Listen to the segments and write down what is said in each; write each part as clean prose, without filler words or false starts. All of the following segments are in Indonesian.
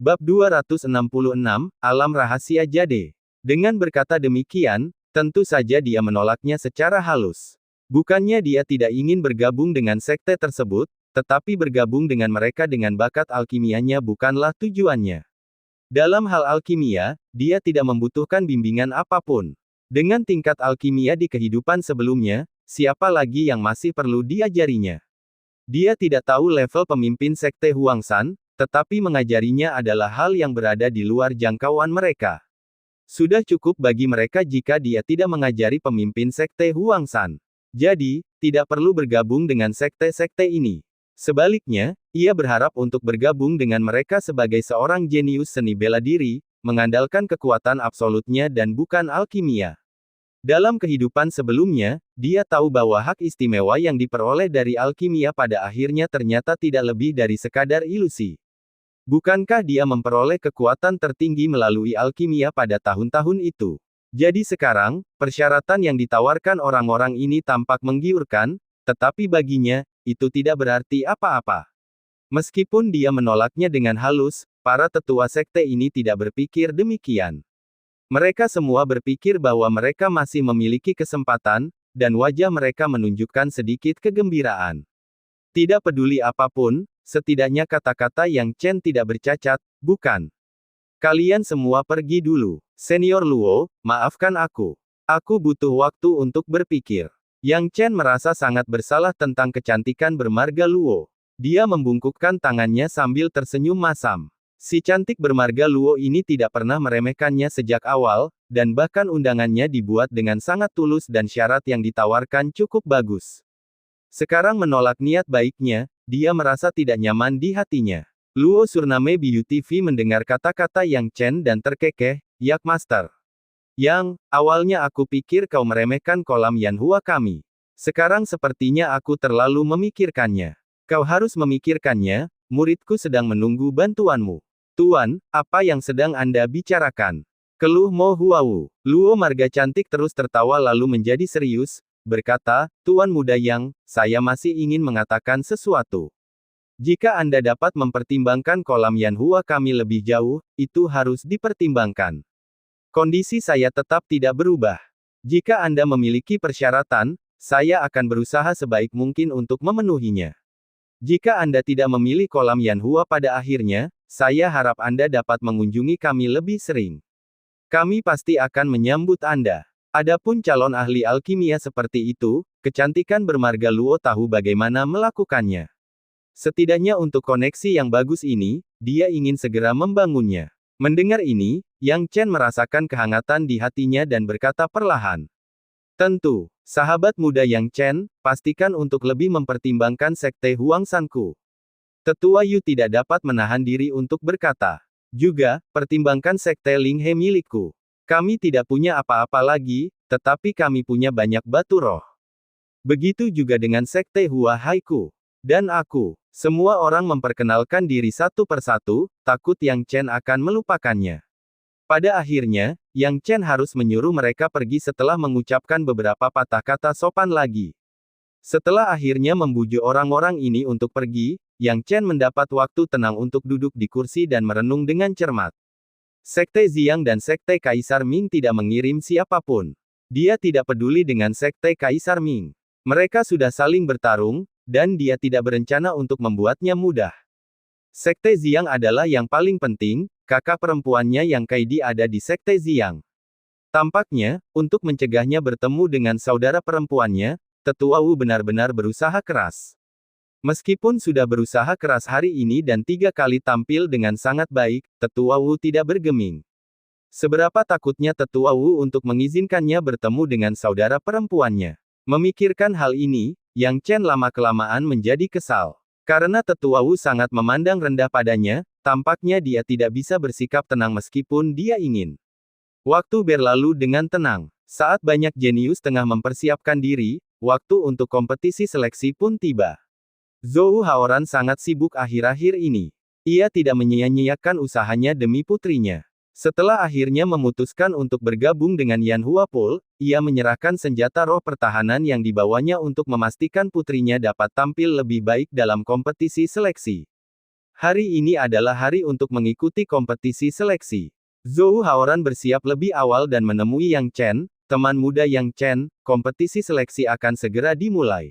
Bab 266, Alam Rahasia Jade. Dengan berkata demikian, tentu saja dia menolaknya secara halus. Bukannya dia tidak ingin bergabung dengan sekte tersebut, tetapi bergabung dengan mereka dengan bakat alkimianya bukanlah tujuannya. Dalam hal alkimia, dia tidak membutuhkan bimbingan apapun. Dengan tingkat alkimia di kehidupan sebelumnya, siapa lagi yang masih perlu diajarinya? Dia tidak tahu level pemimpin sekte Huangshan, tetapi mengajarinya adalah hal yang berada di luar jangkauan mereka. Sudah cukup bagi mereka jika dia tidak mengajari pemimpin sekte Huangshan. Jadi, tidak perlu bergabung dengan sekte-sekte ini. Sebaliknya, ia berharap untuk bergabung dengan mereka sebagai seorang jenius seni bela diri, mengandalkan kekuatan absolutnya dan bukan alkimia. Dalam kehidupan sebelumnya, dia tahu bahwa hak istimewa yang diperoleh dari alkimia pada akhirnya ternyata tidak lebih dari sekadar ilusi. Bukankah dia memperoleh kekuatan tertinggi melalui alkimia pada tahun-tahun itu? Jadi sekarang, persyaratan yang ditawarkan orang-orang ini tampak menggiurkan, tetapi baginya, itu tidak berarti apa-apa. Meskipun dia menolaknya dengan halus, para tetua sekte ini tidak berpikir demikian. Mereka semua berpikir bahwa mereka masih memiliki kesempatan, dan wajah mereka menunjukkan sedikit kegembiraan. Tidak peduli apapun, setidaknya kata-kata yang Chen tidak bercacat, bukan? Kalian semua pergi dulu. Senior Luo, maafkan aku. Aku butuh waktu untuk berpikir. Yang Chen merasa sangat bersalah tentang kecantikan bermarga Luo. Dia membungkukkan tangannya sambil tersenyum masam. Si cantik bermarga Luo ini tidak pernah meremehkannya sejak awal, dan bahkan undangannya dibuat dengan sangat tulus dan syarat yang ditawarkan cukup bagus. Sekarang menolak niat baiknya, dia merasa tidak nyaman di hatinya. Luo Surname Beauty mendengar kata-kata Yang Chen dan terkekeh, "Yak Master. Yang, awalnya aku pikir kau meremehkan kolam Yanhua kami. Sekarang sepertinya aku terlalu memikirkannya. Kau harus memikirkannya, muridku sedang menunggu bantuanmu." "Tuan, apa yang sedang Anda bicarakan?" keluh Mo Huawu. Luo marga cantik terus tertawa lalu menjadi serius, berkata, "Tuan muda Yang, saya masih ingin mengatakan sesuatu. Jika Anda dapat mempertimbangkan kolam Yanhua kami lebih jauh, itu harus dipertimbangkan. Kondisi saya tetap tidak berubah. Jika Anda memiliki persyaratan, saya akan berusaha sebaik mungkin untuk memenuhinya. Jika Anda tidak memilih kolam Yanhua pada akhirnya, saya harap Anda dapat mengunjungi kami lebih sering. Kami pasti akan menyambut Anda." Adapun calon ahli alkimia seperti itu, kecantikan bermarga Luo tahu bagaimana melakukannya. Setidaknya untuk koneksi yang bagus ini, dia ingin segera membangunnya. Mendengar ini, Yang Chen merasakan kehangatan di hatinya dan berkata perlahan. "Tentu, sahabat muda Yang Chen, pastikan untuk lebih mempertimbangkan sekte Huangshanku." Tetua Yu tidak dapat menahan diri untuk berkata. "Juga, pertimbangkan sekte Linghe milikku. Kami tidak punya apa-apa lagi, tetapi kami punya banyak batu roh. Begitu juga dengan sekte Hua Haiku. Dan aku." Semua orang memperkenalkan diri satu persatu, takut Yang Chen akan melupakannya. Pada akhirnya, Yang Chen harus menyuruh mereka pergi setelah mengucapkan beberapa patah kata sopan lagi. Setelah akhirnya membujuk orang-orang ini untuk pergi, Yang Chen mendapat waktu tenang untuk duduk di kursi dan merenung dengan cermat. Sekte Ziyang dan Sekte Kaisar Ming tidak mengirim siapapun. Dia tidak peduli dengan Sekte Kaisar Ming. Mereka sudah saling bertarung, dan dia tidak berencana untuk membuatnya mudah. Sekte Ziyang adalah yang paling penting, kakak perempuannya Yang Kaidi ada di Sekte Ziyang. Tampaknya, untuk mencegahnya bertemu dengan saudara perempuannya, Tetua Wu benar-benar berusaha keras. Meskipun sudah berusaha keras hari ini dan 3 kali tampil dengan sangat baik, Tetua Wu tidak bergeming. Seberapa takutnya Tetua Wu untuk mengizinkannya bertemu dengan saudara perempuannya. Memikirkan hal ini, Yang Chen lama-kelamaan menjadi kesal. Karena Tetua Wu sangat memandang rendah padanya, tampaknya dia tidak bisa bersikap tenang meskipun dia ingin. Waktu berlalu dengan tenang. Saat banyak jenius tengah mempersiapkan diri, waktu untuk kompetisi seleksi pun tiba. Zhou Haoran sangat sibuk akhir-akhir ini. Ia tidak menyia-nyiakan usahanya demi putrinya. Setelah akhirnya memutuskan untuk bergabung dengan Yan Huapol, ia menyerahkan senjata roh pertahanan yang dibawanya untuk memastikan putrinya dapat tampil lebih baik dalam kompetisi seleksi. Hari ini adalah hari untuk mengikuti kompetisi seleksi. Zhou Haoran bersiap lebih awal dan menemui Yang Chen, teman muda Yang Chen, kompetisi seleksi akan segera dimulai.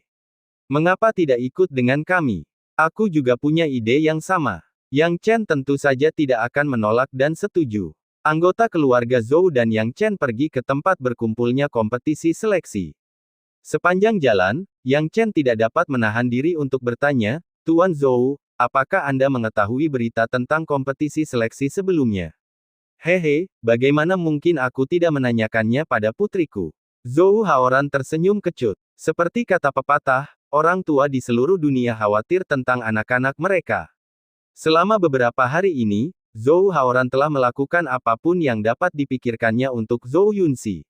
Mengapa tidak ikut dengan kami? Aku juga punya ide yang sama. Yang Chen tentu saja tidak akan menolak dan setuju. Anggota keluarga Zhou dan Yang Chen pergi ke tempat berkumpulnya kompetisi seleksi. Sepanjang jalan, Yang Chen tidak dapat menahan diri untuk bertanya, "Tuan Zhou, apakah Anda mengetahui berita tentang kompetisi seleksi sebelumnya?" "Hehe, bagaimana mungkin aku tidak menanyakannya pada putriku?" Zhou Haoran tersenyum kecut. Seperti kata pepatah, orang tua di seluruh dunia khawatir tentang anak-anak mereka. Selama beberapa hari ini, Zhou Haoran telah melakukan apapun yang dapat dipikirkannya untuk Zhou Yunxi.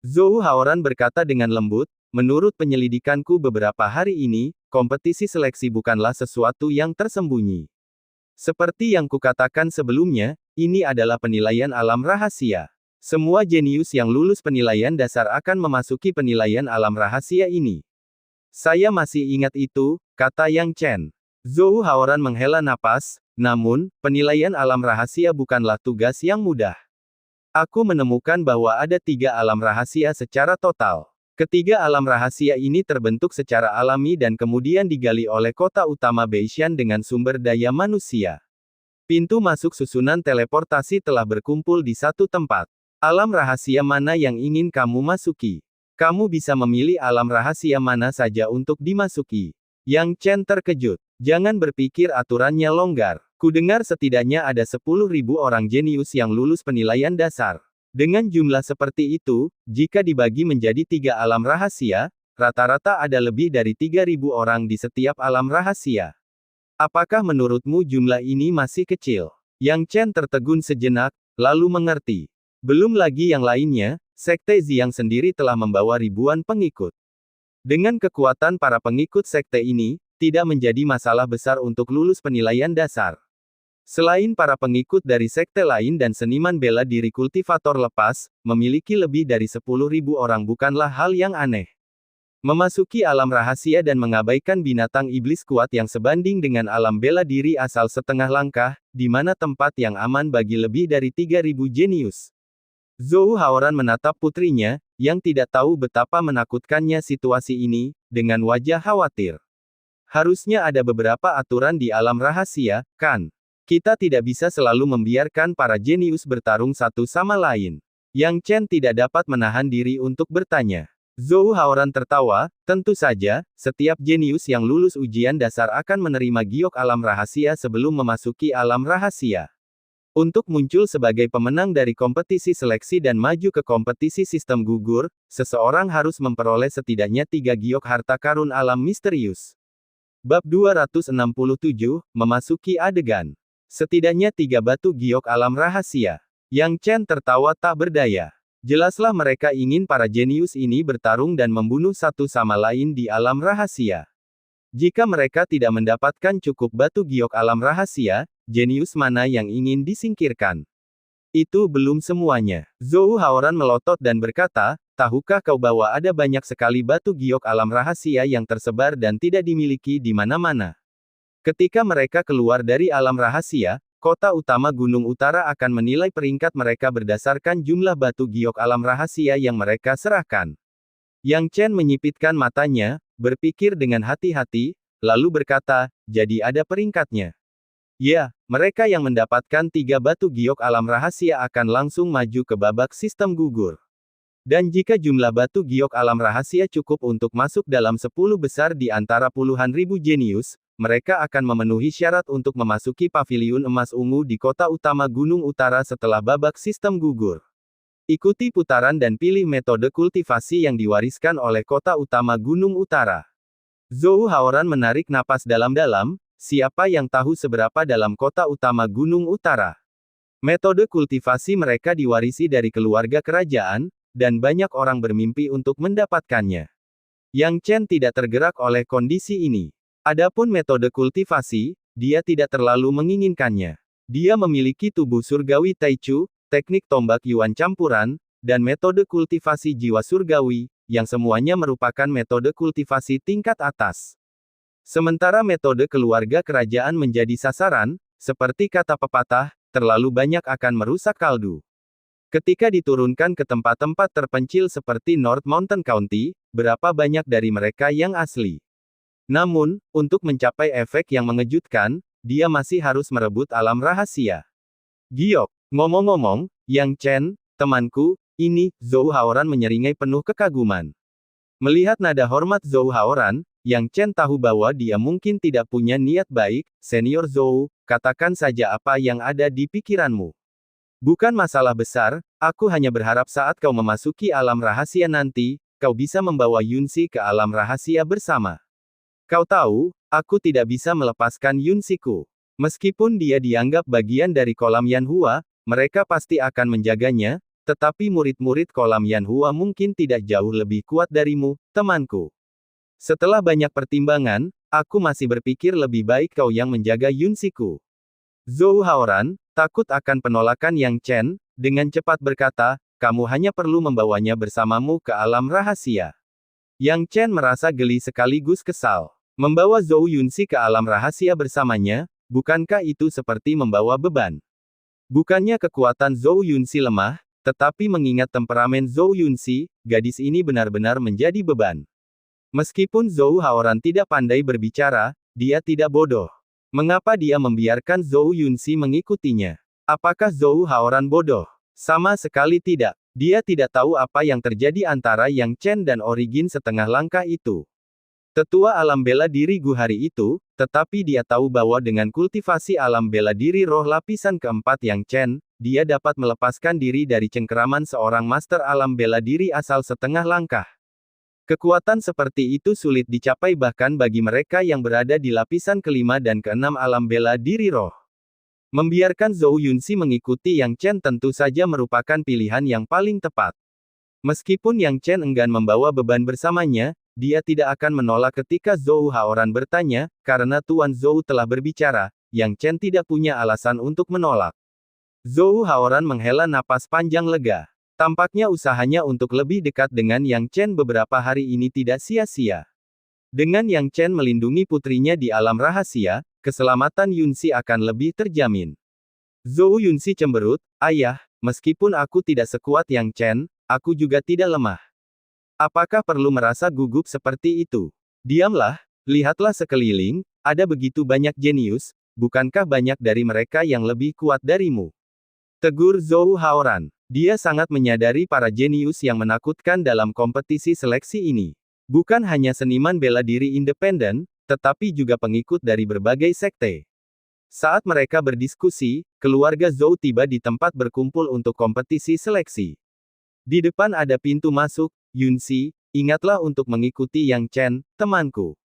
Zhou Haoran berkata dengan lembut, "Menurut penyelidikanku beberapa hari ini, kompetisi seleksi bukanlah sesuatu yang tersembunyi. Seperti yang kukatakan sebelumnya, ini adalah penilaian alam rahasia. Semua jenius yang lulus penilaian dasar akan memasuki penilaian alam rahasia ini." "Saya masih ingat itu," kata Yang Chen. Zhou Haoran menghela napas, "Namun, penilaian alam rahasia bukanlah tugas yang mudah. Aku menemukan bahwa ada 3 alam rahasia secara total. Ketiga alam rahasia ini terbentuk secara alami dan kemudian digali oleh kota utama Beishan dengan sumber daya manusia. Pintu masuk susunan teleportasi telah berkumpul di satu tempat. Alam rahasia mana yang ingin kamu masuki? Kamu bisa memilih alam rahasia mana saja untuk dimasuki." Yang Chen terkejut. "Jangan berpikir aturannya longgar. Kudengar setidaknya ada 10.000 orang jenius yang lulus penilaian dasar. Dengan jumlah seperti itu, jika dibagi menjadi 3 alam rahasia, rata-rata ada lebih dari 3.000 orang di setiap alam rahasia. Apakah menurutmu jumlah ini masih kecil?" Yang Chen tertegun sejenak, lalu mengerti. Belum lagi yang lainnya, Sekte Ziyang sendiri telah membawa ribuan pengikut. Dengan kekuatan para pengikut sekte ini, tidak menjadi masalah besar untuk lulus penilaian dasar. Selain para pengikut dari sekte lain dan seniman bela diri kultivator lepas, memiliki lebih dari 10.000 orang bukanlah hal yang aneh. Memasuki alam rahasia dan mengabaikan binatang iblis kuat yang sebanding dengan alam bela diri asal setengah langkah, di mana tempat yang aman bagi lebih dari 3.000 jenius. Zhou Haoran menatap putrinya, yang tidak tahu betapa menakutkannya situasi ini, dengan wajah khawatir. "Harusnya ada beberapa aturan di alam rahasia, kan? Kita tidak bisa selalu membiarkan para jenius bertarung satu sama lain." Yang Chen tidak dapat menahan diri untuk bertanya. Zhou Haoran tertawa, "Tentu saja, setiap jenius yang lulus ujian dasar akan menerima giok alam rahasia sebelum memasuki alam rahasia. Untuk muncul sebagai pemenang dari kompetisi seleksi dan maju ke kompetisi sistem gugur, seseorang harus memperoleh setidaknya 3 giok harta karun alam misterius." Bab 267, Memasuki adegan. Setidaknya 3 batu giok alam rahasia. Yang Chen tertawa tak berdaya. Jelaslah mereka ingin para jenius ini bertarung dan membunuh satu sama lain di alam rahasia. Jika mereka tidak mendapatkan cukup batu giok alam rahasia, jenius mana yang ingin disingkirkan? Itu belum semuanya. Zhou Haoran melotot dan berkata, "Tahukah kau bahwa ada banyak sekali batu giok alam rahasia yang tersebar dan tidak dimiliki di mana-mana? Ketika mereka keluar dari alam rahasia, kota utama Gunung Utara akan menilai peringkat mereka berdasarkan jumlah batu giok alam rahasia yang mereka serahkan." Yang Chen menyipitkan matanya, berpikir dengan hati-hati, lalu berkata, "Jadi ada peringkatnya?" "Ya, mereka yang mendapatkan 3 batu giok alam rahasia akan langsung maju ke babak sistem gugur. Dan jika jumlah batu giok alam rahasia cukup untuk masuk dalam 10 besar di antara puluhan ribu jenius, mereka akan memenuhi syarat untuk memasuki paviliun emas ungu di kota utama Gunung Utara setelah babak sistem gugur. Ikuti putaran dan pilih metode kultivasi yang diwariskan oleh kota utama Gunung Utara." Zhou Haoran menarik napas dalam-dalam, siapa yang tahu seberapa dalam kota utama Gunung Utara? Metode kultivasi mereka diwarisi dari keluarga kerajaan, dan banyak orang bermimpi untuk mendapatkannya. Yang Chen tidak tergerak oleh kondisi ini. Adapun metode kultivasi, dia tidak terlalu menginginkannya. Dia memiliki tubuh surgawi Taichu, teknik tombak Yuan campuran, dan metode kultivasi jiwa surgawi, yang semuanya merupakan metode kultivasi tingkat atas. Sementara metode keluarga kerajaan menjadi sasaran, seperti kata pepatah, terlalu banyak akan merusak kaldu. Ketika diturunkan ke tempat-tempat terpencil seperti North Mountain County, berapa banyak dari mereka yang asli? Namun, untuk mencapai efek yang mengejutkan, dia masih harus merebut alam rahasia. Giok, ngomong-ngomong, Yang Chen, temanku, ini, Zhou Haoran menyeringai penuh kekaguman. Melihat nada hormat Zhou Haoran, Yang Chen tahu bahwa dia mungkin tidak punya niat baik. Senior Zhou, katakan saja apa yang ada di pikiranmu. Bukan masalah besar, aku hanya berharap saat kau memasuki alam rahasia nanti, kau bisa membawa Yunxi ke alam rahasia bersama. Kau tahu, aku tidak bisa melepaskan Yunxiku. Meskipun dia dianggap bagian dari kolam Yanhua, mereka pasti akan menjaganya, tetapi murid-murid kolam Yanhua mungkin tidak jauh lebih kuat darimu, temanku. Setelah banyak pertimbangan, aku masih berpikir lebih baik kau yang menjaga Yunxiku. Zhou Haoran, takut akan penolakan Yang Chen, dengan cepat berkata, kamu hanya perlu membawanya bersamamu ke alam rahasia. Yang Chen merasa geli sekaligus kesal. Membawa Zhou Yunxi ke alam rahasia bersamanya, bukankah itu seperti membawa beban? Bukannya kekuatan Zhou Yunxi lemah, tetapi mengingat temperamen Zhou Yunxi, gadis ini benar-benar menjadi beban. Meskipun Zhou Haoran tidak pandai berbicara, dia tidak bodoh. Mengapa dia membiarkan Zhou Yunxi mengikutinya? Apakah Zhou Haoran bodoh? Sama sekali tidak. Dia tidak tahu apa yang terjadi antara Yang Chen dan Origin setengah langkah itu. Tetua alam bela diri Gu hari itu, tetapi dia tahu bahwa dengan kultivasi alam bela diri roh lapisan keempat Yang Chen, dia dapat melepaskan diri dari cengkeraman seorang master alam bela diri asal setengah langkah. Kekuatan seperti itu sulit dicapai bahkan bagi mereka yang berada di lapisan kelima dan keenam alam bela diri roh. Membiarkan Zhou Yunxi mengikuti Yang Chen tentu saja merupakan pilihan yang paling tepat. Meskipun Yang Chen enggan membawa beban bersamanya, dia tidak akan menolak ketika Zhou Haoran bertanya, karena Tuan Zhou telah berbicara, Yang Chen tidak punya alasan untuk menolak. Zhou Haoran menghela napas panjang lega. Tampaknya usahanya untuk lebih dekat dengan Yang Chen beberapa hari ini tidak sia-sia. Dengan Yang Chen melindungi putrinya di alam rahasia, keselamatan Yunxi akan lebih terjamin. Zhou Yunxi cemberut, ayah, meskipun aku tidak sekuat Yang Chen, aku juga tidak lemah. Apakah perlu merasa gugup seperti itu? Diamlah, lihatlah sekeliling, ada begitu banyak jenius, bukankah banyak dari mereka yang lebih kuat darimu? Tegur Zhou Haoran. Dia sangat menyadari para jenius yang menakutkan dalam kompetisi seleksi ini. Bukan hanya seniman bela diri independen, tetapi juga pengikut dari berbagai sekte. Saat mereka berdiskusi, keluarga Zhou tiba di tempat berkumpul untuk kompetisi seleksi. Di depan ada pintu masuk. Yunxi, ingatlah untuk mengikuti Yang Chen, temanku.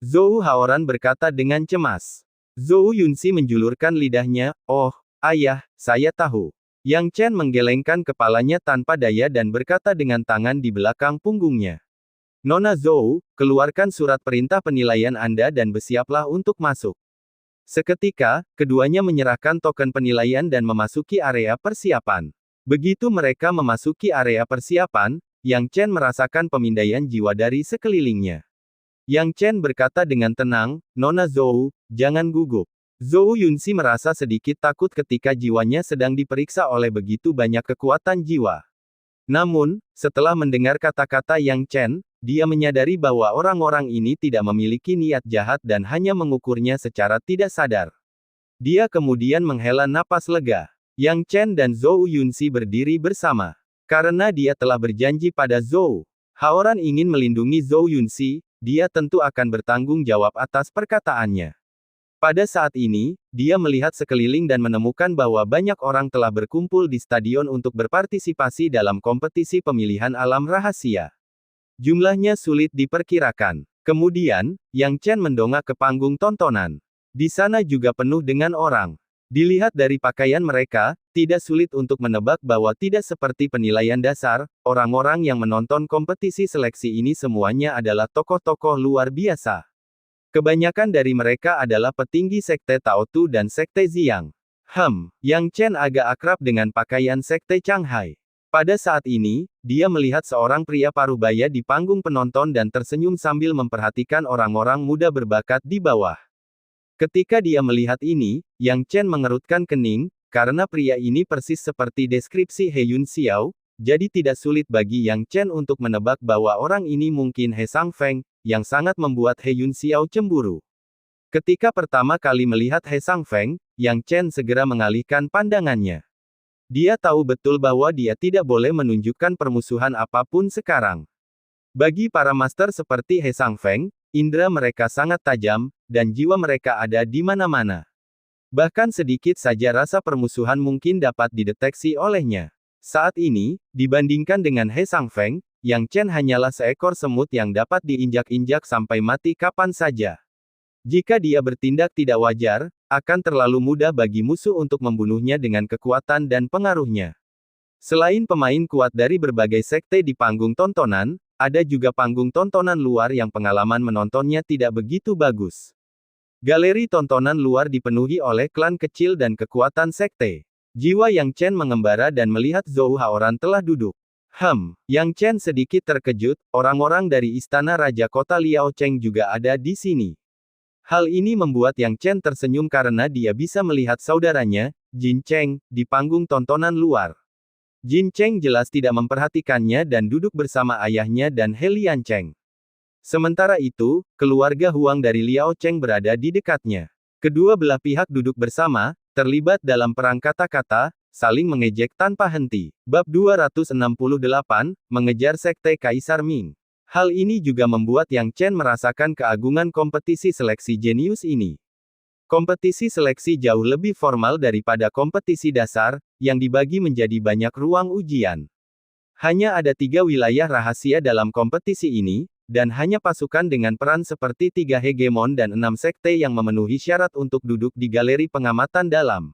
Zhou Haoran berkata dengan cemas. Zhou Yunxi menjulurkan lidahnya, oh, ayah, saya tahu. Yang Chen menggelengkan kepalanya tanpa daya dan berkata dengan tangan di belakang punggungnya. Nona Zhou, keluarkan surat perintah penilaian Anda dan bersiaplah untuk masuk. Seketika, keduanya menyerahkan token penilaian dan memasuki area persiapan. Begitu mereka memasuki area persiapan, Yang Chen merasakan pemindaian jiwa dari sekelilingnya. Yang Chen berkata dengan tenang, Nona Zhou, jangan gugup. Zhou Yunxi merasa sedikit takut ketika jiwanya sedang diperiksa oleh begitu banyak kekuatan jiwa. Namun, setelah mendengar kata-kata Yang Chen, dia menyadari bahwa orang-orang ini tidak memiliki niat jahat dan hanya mengukurnya secara tidak sadar. Dia kemudian menghela napas lega. Yang Chen dan Zhou Yunxi berdiri bersama. Karena dia telah berjanji pada Zhou Haoran ingin melindungi Zhou Yunxi, dia tentu akan bertanggung jawab atas perkataannya. Pada saat ini, dia melihat sekeliling dan menemukan bahwa banyak orang telah berkumpul di stadion untuk berpartisipasi dalam kompetisi pemilihan alam rahasia. Jumlahnya sulit diperkirakan. Kemudian, Yang Chen mendongak ke panggung tontonan. Di sana juga penuh dengan orang. Dilihat dari pakaian mereka, tidak sulit untuk menebak bahwa tidak seperti penilaian dasar, orang-orang yang menonton kompetisi seleksi ini semuanya adalah tokoh-tokoh luar biasa. Kebanyakan dari mereka adalah petinggi sekte Tao Tu dan sekte Xiang. Yang Chen agak akrab dengan pakaian sekte Changhai. Pada saat ini, dia melihat seorang pria parubaya di panggung penonton dan tersenyum sambil memperhatikan orang-orang muda berbakat di bawah. Ketika dia melihat ini, Yang Chen mengerutkan kening, karena pria ini persis seperti deskripsi He Yun Xiao, jadi tidak sulit bagi Yang Chen untuk menebak bahwa orang ini mungkin He Sangfeng, yang sangat membuat He Yun Xiao cemburu. Ketika pertama kali melihat He Sangfeng, Yang Chen segera mengalihkan pandangannya. Dia tahu betul bahwa dia tidak boleh menunjukkan permusuhan apapun sekarang. Bagi para master seperti He Sangfeng, indera mereka sangat tajam, dan jiwa mereka ada di mana-mana. Bahkan sedikit saja rasa permusuhan mungkin dapat dideteksi olehnya. Saat ini, dibandingkan dengan He Sangfeng, Yang Chen hanyalah seekor semut yang dapat diinjak-injak sampai mati kapan saja. Jika dia bertindak tidak wajar, akan terlalu mudah bagi musuh untuk membunuhnya dengan kekuatan dan pengaruhnya. Selain pemain kuat dari berbagai sekte di panggung tontonan, ada juga panggung tontonan luar yang pengalaman menontonnya tidak begitu bagus. Galeri tontonan luar dipenuhi oleh klan kecil dan kekuatan sekte. Jiwa Yang Chen mengembara dan melihat Zhou Haoran telah duduk. Yang Chen sedikit terkejut, orang-orang dari istana Raja Kota Liao Cheng juga ada di sini. Hal ini membuat Yang Chen tersenyum karena dia bisa melihat saudaranya, Jin Cheng, di panggung tontonan luar. Jin Cheng jelas tidak memperhatikannya dan duduk bersama ayahnya dan He Lian Cheng. Sementara itu, keluarga Huang dari Liao Cheng berada di dekatnya. Kedua belah pihak duduk bersama, terlibat dalam perang kata-kata, saling mengejek tanpa henti. Bab 268, Mengejar Sekte Kaisar Ming. Hal ini juga membuat Yang Chen merasakan keagungan kompetisi seleksi jenius ini. Kompetisi seleksi jauh lebih formal daripada kompetisi dasar, yang dibagi menjadi banyak ruang ujian. Hanya ada 3 wilayah rahasia dalam kompetisi ini, dan hanya pasukan dengan peran seperti 3 hegemon dan 6 sekte yang memenuhi syarat untuk duduk di galeri pengamatan dalam.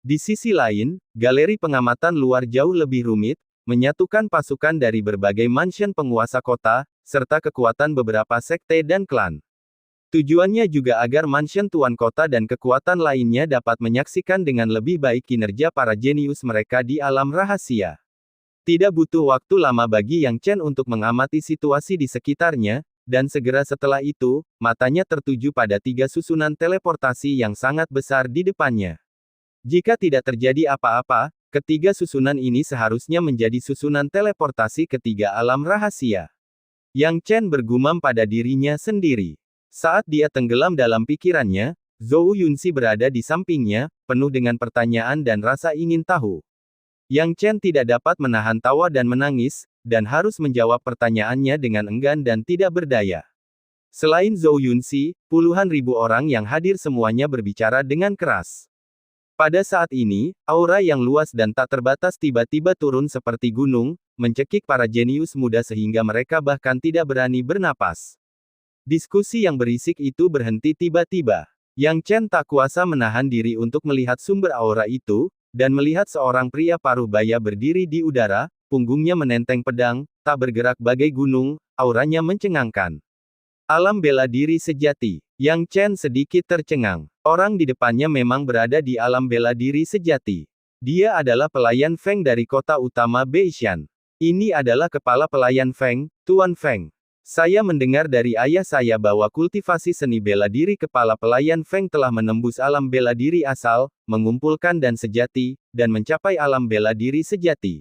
Di sisi lain, galeri pengamatan luar jauh lebih rumit, menyatukan pasukan dari berbagai mansion penguasa kota, serta kekuatan beberapa sekte dan klan. Tujuannya juga agar mansion tuan kota dan kekuatan lainnya dapat menyaksikan dengan lebih baik kinerja para jenius mereka di alam rahasia. Tidak butuh waktu lama bagi Yang Chen untuk mengamati situasi di sekitarnya, dan segera setelah itu, matanya tertuju pada 3 susunan teleportasi yang sangat besar di depannya. Jika tidak terjadi apa-apa, ketiga susunan ini seharusnya menjadi susunan teleportasi ketiga alam rahasia. Yang Chen bergumam pada dirinya sendiri. Saat dia tenggelam dalam pikirannya, Zhou Yunxi berada di sampingnya, penuh dengan pertanyaan dan rasa ingin tahu. Yang Chen tidak dapat menahan tawa dan menangis, dan harus menjawab pertanyaannya dengan enggan dan tidak berdaya. Selain Zhou Yunxi, puluhan ribu orang yang hadir semuanya berbicara dengan keras. Pada saat ini, aura yang luas dan tak terbatas tiba-tiba turun seperti gunung, mencekik para jenius muda sehingga mereka bahkan tidak berani bernapas. Diskusi yang berisik itu berhenti tiba-tiba. Yang Chen tak kuasa menahan diri untuk melihat sumber aura itu, dan melihat seorang pria parubaya berdiri di udara, punggungnya menenteng pedang, tak bergerak bagai gunung, auranya mencengangkan. Alam bela diri sejati. Yang Chen sedikit tercengang. Orang di depannya memang berada di alam bela diri sejati. Dia adalah pelayan Feng dari kota utama Beishan. Ini adalah kepala pelayan Feng, Tuan Feng. Saya mendengar dari ayah saya bahwa kultivasi seni bela diri kepala pelayan Feng telah menembus alam bela diri asal, mengumpulkan dan sejati, dan mencapai alam bela diri sejati.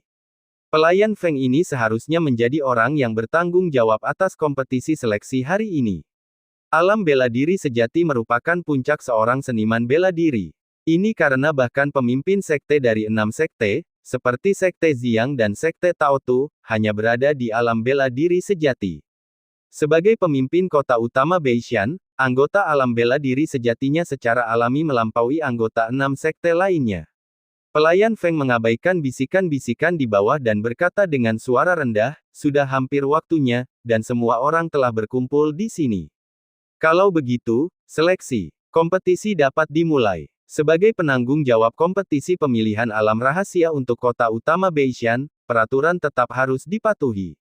Pelayan Feng ini seharusnya menjadi orang yang bertanggung jawab atas kompetisi seleksi hari ini. Alam bela diri sejati merupakan puncak seorang seniman bela diri. Ini karena bahkan pemimpin sekte dari 6 sekte, seperti sekte Xiang dan sekte Taotu, hanya berada di alam bela diri sejati. Sebagai pemimpin kota utama Beishan, anggota alam bela diri sejatinya secara alami melampaui anggota 6 sekte lainnya. Pelayan Feng mengabaikan bisikan-bisikan di bawah dan berkata dengan suara rendah, sudah hampir waktunya, dan semua orang telah berkumpul di sini. Kalau begitu, seleksi kompetisi dapat dimulai. Sebagai penanggung jawab kompetisi pemilihan alam rahasia untuk kota utama Beishan, peraturan tetap harus dipatuhi.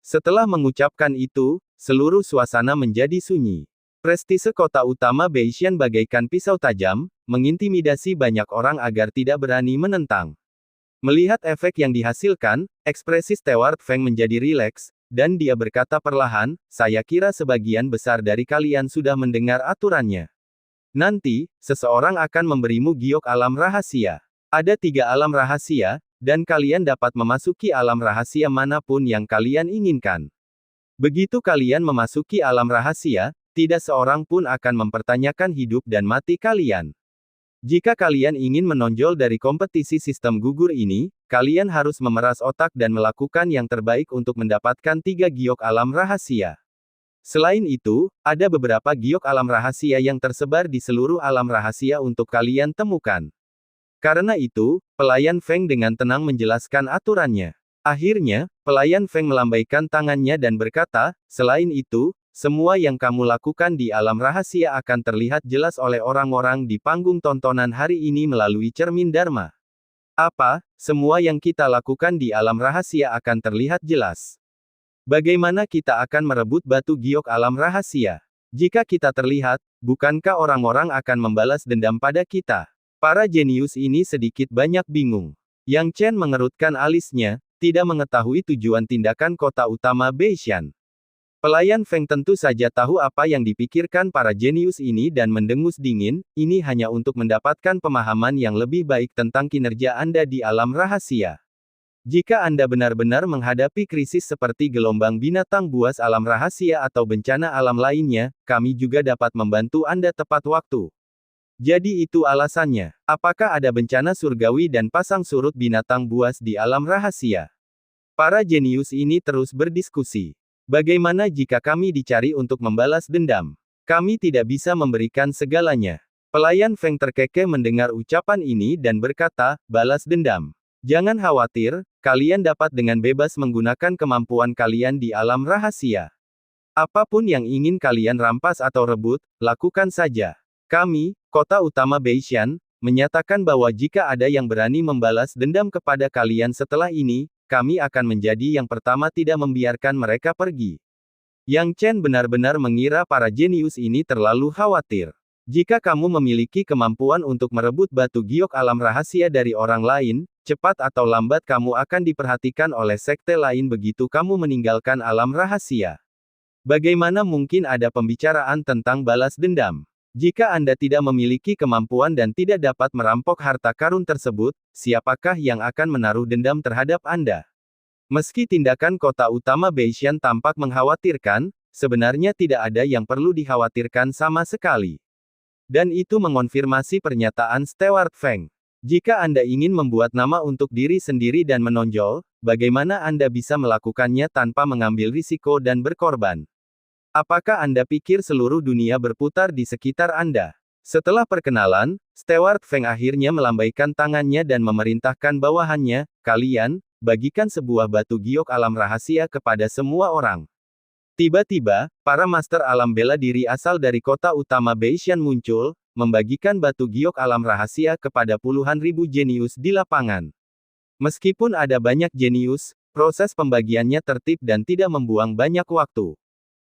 Setelah mengucapkan itu, seluruh suasana menjadi sunyi. Prestise kota utama Beishan bagaikan pisau tajam, mengintimidasi banyak orang agar tidak berani menentang. Melihat efek yang dihasilkan, ekspresi Stewart Feng menjadi rileks, dan dia berkata perlahan, saya kira sebagian besar dari kalian sudah mendengar aturannya. Nanti, seseorang akan memberimu giok alam rahasia. Ada 3 alam rahasia, dan kalian dapat memasuki alam rahasia manapun yang kalian inginkan. Begitu kalian memasuki alam rahasia, tidak seorang pun akan mempertanyakan hidup dan mati kalian. Jika kalian ingin menonjol dari kompetisi sistem gugur ini, kalian harus memeras otak dan melakukan yang terbaik untuk mendapatkan 3 giok alam rahasia. Selain itu, ada beberapa giok alam rahasia yang tersebar di seluruh alam rahasia untuk kalian temukan. Karena itu, pelayan Feng dengan tenang menjelaskan aturannya. Akhirnya, pelayan Feng melambaikan tangannya dan berkata, selain itu, semua yang kamu lakukan di alam rahasia akan terlihat jelas oleh orang-orang di panggung tontonan hari ini melalui cermin Dharma. Apa, semua yang kita lakukan di alam rahasia akan terlihat jelas. Bagaimana kita akan merebut batu giok alam rahasia? Jika kita terlihat, bukankah orang-orang akan membalas dendam pada kita? Para jenius ini sedikit banyak bingung. Yang Chen mengerutkan alisnya, tidak mengetahui tujuan tindakan kota utama Beishan. Pelayan Feng tentu saja tahu apa yang dipikirkan para jenius ini dan mendengus dingin, ini hanya untuk mendapatkan pemahaman yang lebih baik tentang kinerja Anda di alam rahasia. Jika Anda benar-benar menghadapi krisis seperti gelombang binatang buas alam rahasia atau bencana alam lainnya, kami juga dapat membantu Anda tepat waktu. Jadi itu alasannya. Apakah ada bencana surgawi dan pasang surut binatang buas di alam rahasia? Para jenius ini terus berdiskusi. Bagaimana jika kami dicari untuk membalas dendam? Kami tidak bisa memberikan segalanya. Pelayan Feng terkekeh mendengar ucapan ini dan berkata, balas dendam. Jangan khawatir, kalian dapat dengan bebas menggunakan kemampuan kalian di alam rahasia. Apapun yang ingin kalian rampas atau rebut, lakukan saja. Kami, kota utama Beishan, menyatakan bahwa jika ada yang berani membalas dendam kepada kalian setelah ini, kami akan menjadi yang pertama tidak membiarkan mereka pergi. Yang Chen benar-benar mengira para jenius ini terlalu khawatir. Jika kamu memiliki kemampuan untuk merebut batu giok alam rahasia dari orang lain, cepat atau lambat kamu akan diperhatikan oleh sekte lain begitu kamu meninggalkan alam rahasia. Bagaimana mungkin ada pembicaraan tentang balas dendam? Jika Anda tidak memiliki kemampuan dan tidak dapat merampok harta karun tersebut, siapakah yang akan menaruh dendam terhadap Anda? Meski tindakan kota utama Beishan tampak mengkhawatirkan, sebenarnya tidak ada yang perlu dikhawatirkan sama sekali. Dan itu mengonfirmasi pernyataan Stewart Feng. Jika Anda ingin membuat nama untuk diri sendiri dan menonjol, bagaimana Anda bisa melakukannya tanpa mengambil risiko dan berkorban? Apakah Anda pikir seluruh dunia berputar di sekitar Anda? Setelah perkenalan, Stewart Feng akhirnya melambaikan tangannya dan memerintahkan bawahannya, kalian, bagikan sebuah batu giok alam rahasia kepada semua orang. Tiba-tiba, para master alam bela diri asal dari kota utama Beishan muncul, membagikan batu giok alam rahasia kepada puluhan ribu jenius di lapangan. Meskipun ada banyak jenius, proses pembagiannya tertib dan tidak membuang banyak waktu.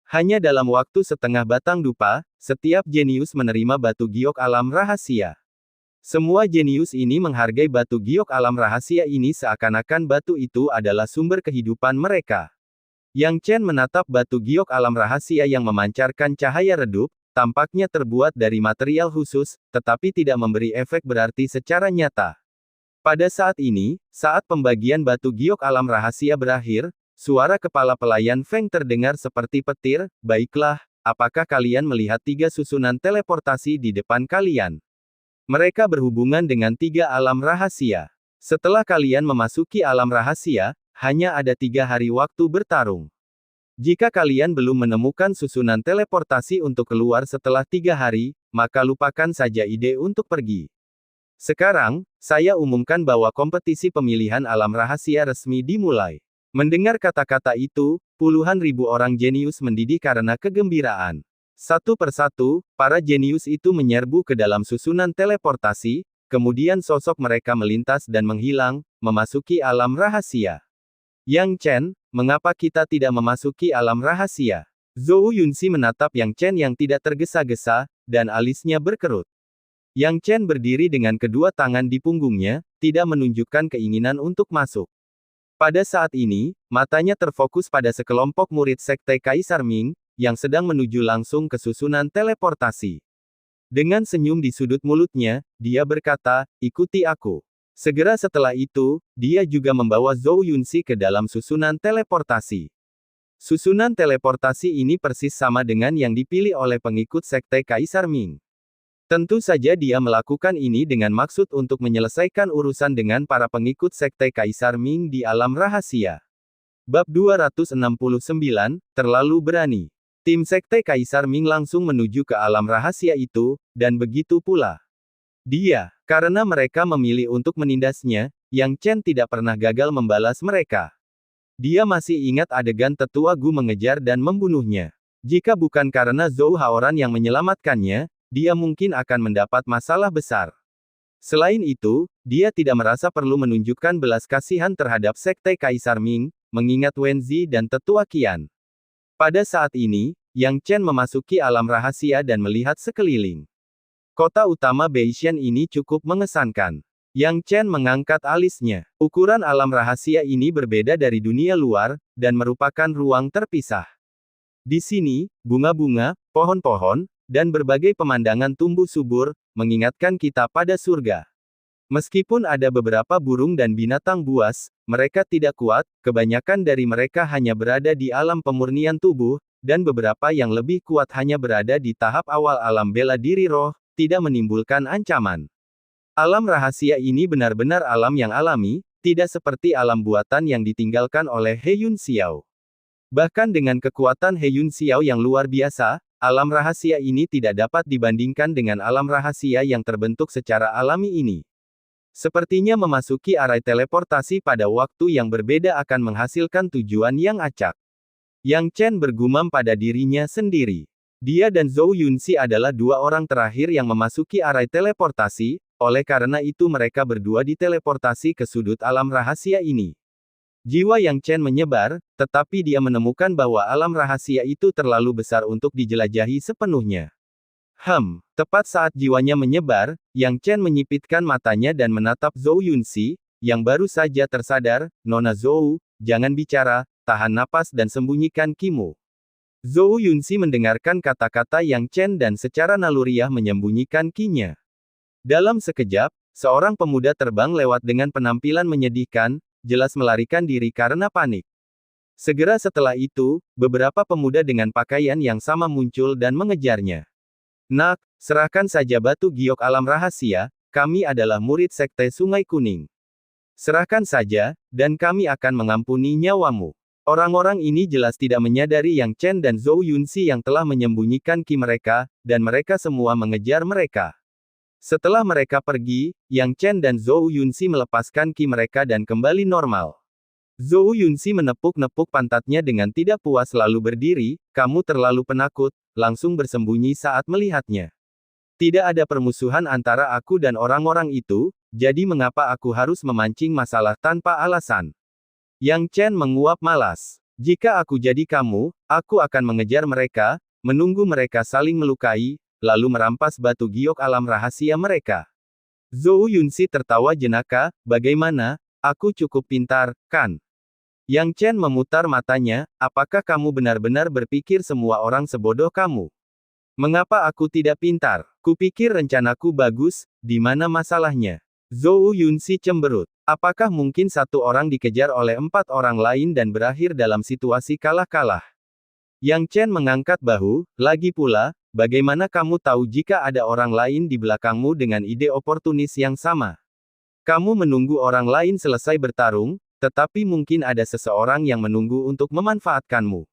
Hanya dalam waktu setengah batang dupa, setiap jenius menerima batu giok alam rahasia. Semua jenius ini menghargai batu giok alam rahasia ini seakan-akan batu itu adalah sumber kehidupan mereka. Yang Chen menatap batu giok alam rahasia yang memancarkan cahaya redup, tampaknya terbuat dari material khusus, tetapi tidak memberi efek berarti secara nyata. Pada saat ini, saat pembagian batu giok alam rahasia berakhir, suara kepala pelayan Feng terdengar seperti petir, baiklah, apakah kalian melihat 3 susunan teleportasi di depan kalian? Mereka berhubungan dengan 3 alam rahasia. Setelah kalian memasuki alam rahasia, hanya ada 3 hari waktu bertarung. Jika kalian belum menemukan susunan teleportasi untuk keluar setelah 3 hari, maka lupakan saja ide untuk pergi. Sekarang, saya umumkan bahwa kompetisi pemilihan alam rahasia resmi dimulai. Mendengar kata-kata itu, puluhan ribu orang jenius mendidih karena kegembiraan. Satu persatu, para jenius itu menyerbu ke dalam susunan teleportasi, kemudian sosok mereka melintas dan menghilang, memasuki alam rahasia. Yang Chen, mengapa kita tidak memasuki alam rahasia? Zhou Yunxi menatap Yang Chen yang tidak tergesa-gesa, dan alisnya berkerut. Yang Chen berdiri dengan kedua tangan di punggungnya, tidak menunjukkan keinginan untuk masuk. Pada saat ini, matanya terfokus pada sekelompok murid Sekte Kaisar Ming, yang sedang menuju langsung ke susunan teleportasi. Dengan senyum di sudut mulutnya, dia berkata, "Ikuti aku." Segera setelah itu, dia juga membawa Zhou Yunxi ke dalam susunan teleportasi. Susunan teleportasi ini persis sama dengan yang dipilih oleh pengikut Sekte Kaisar Ming. Tentu saja dia melakukan ini dengan maksud untuk menyelesaikan urusan dengan para pengikut Sekte Kaisar Ming di alam rahasia. Bab 269, Terlalu Berani. Tim Sekte Kaisar Ming langsung menuju ke alam rahasia itu, dan begitu pula dia. Karena mereka memilih untuk menindasnya, Yang Chen tidak pernah gagal membalas mereka. Dia masih ingat adegan tetua Gu mengejar dan membunuhnya. Jika bukan karena Zhou Haoran yang menyelamatkannya, dia mungkin akan mendapat masalah besar. Selain itu, dia tidak merasa perlu menunjukkan belas kasihan terhadap Sekte Kaisar Ming, mengingat Wenzi dan tetua Qian. Pada saat ini, Yang Chen memasuki alam rahasia dan melihat sekeliling. Kota utama Beishan ini cukup mengesankan. Yang Chen mengangkat alisnya. Ukuran alam rahasia ini berbeda dari dunia luar, dan merupakan ruang terpisah. Di sini, bunga-bunga, pohon-pohon, dan berbagai pemandangan tumbuh subur, mengingatkan kita pada surga. Meskipun ada beberapa burung dan binatang buas, mereka tidak kuat, kebanyakan dari mereka hanya berada di alam pemurnian tubuh, dan beberapa yang lebih kuat hanya berada di tahap awal alam bela diri roh, tidak menimbulkan ancaman. Alam rahasia ini benar-benar alam yang alami, tidak seperti alam buatan yang ditinggalkan oleh He Yun Xiao. Bahkan dengan kekuatan He Yun Xiao yang luar biasa, alam rahasia ini tidak dapat dibandingkan dengan alam rahasia yang terbentuk secara alami ini. Sepertinya memasuki area teleportasi pada waktu yang berbeda akan menghasilkan tujuan yang acak. Yang Chen bergumam pada dirinya sendiri. Dia dan Zhou Yunxi adalah dua orang terakhir yang memasuki area teleportasi, oleh karena itu mereka berdua diteleportasi ke sudut alam rahasia ini. Jiwa Yang Chen menyebar, tetapi dia menemukan bahwa alam rahasia itu terlalu besar untuk dijelajahi sepenuhnya. Tepat saat jiwanya menyebar, Yang Chen menyipitkan matanya dan menatap Zhou Yunxi, yang baru saja tersadar, "Nona Zhou, jangan bicara, tahan napas dan sembunyikan kimu." Zhou Yunxi mendengarkan kata-kata Yang Chen dan secara naluriah menyembunyikan kinya. Dalam sekejap, seorang pemuda terbang lewat dengan penampilan menyedihkan, jelas melarikan diri karena panik. Segera setelah itu, beberapa pemuda dengan pakaian yang sama muncul dan mengejarnya. "Nak, serahkan saja batu giok alam rahasia, kami adalah murid Sekte Sungai Kuning. Serahkan saja, dan kami akan mengampuni nyawamu." Orang-orang ini jelas tidak menyadari Yang Chen dan Zhou Yunxi yang telah menyembunyikan ki mereka, dan mereka semua mengejar mereka. Setelah mereka pergi, Yang Chen dan Zhou Yunxi melepaskan ki mereka dan kembali normal. Zhou Yunxi menepuk-nepuk pantatnya dengan tidak puas lalu berdiri, "Kamu terlalu penakut," langsung bersembunyi saat melihatnya. "Tidak ada permusuhan antara aku dan orang-orang itu, jadi mengapa aku harus memancing masalah tanpa alasan?" Yang Chen menguap malas. "Jika aku jadi kamu, aku akan mengejar mereka, menunggu mereka saling melukai, lalu merampas batu giok alam rahasia mereka." Zhou Yunxi tertawa jenaka, "Bagaimana? Aku cukup pintar, kan?" Yang Chen memutar matanya, "Apakah kamu benar-benar berpikir semua orang sebodoh kamu? Mengapa aku tidak pintar? Kupikir rencanaku bagus, di mana masalahnya?" Zhou Yunxi cemberut. Apakah mungkin satu orang dikejar oleh 4 orang lain dan berakhir dalam situasi kalah-kalah? Yang Chen mengangkat bahu, "Lagi pula, bagaimana kamu tahu jika ada orang lain di belakangmu dengan ide oportunis yang sama? Kamu menunggu orang lain selesai bertarung, tetapi mungkin ada seseorang yang menunggu untuk memanfaatkanmu."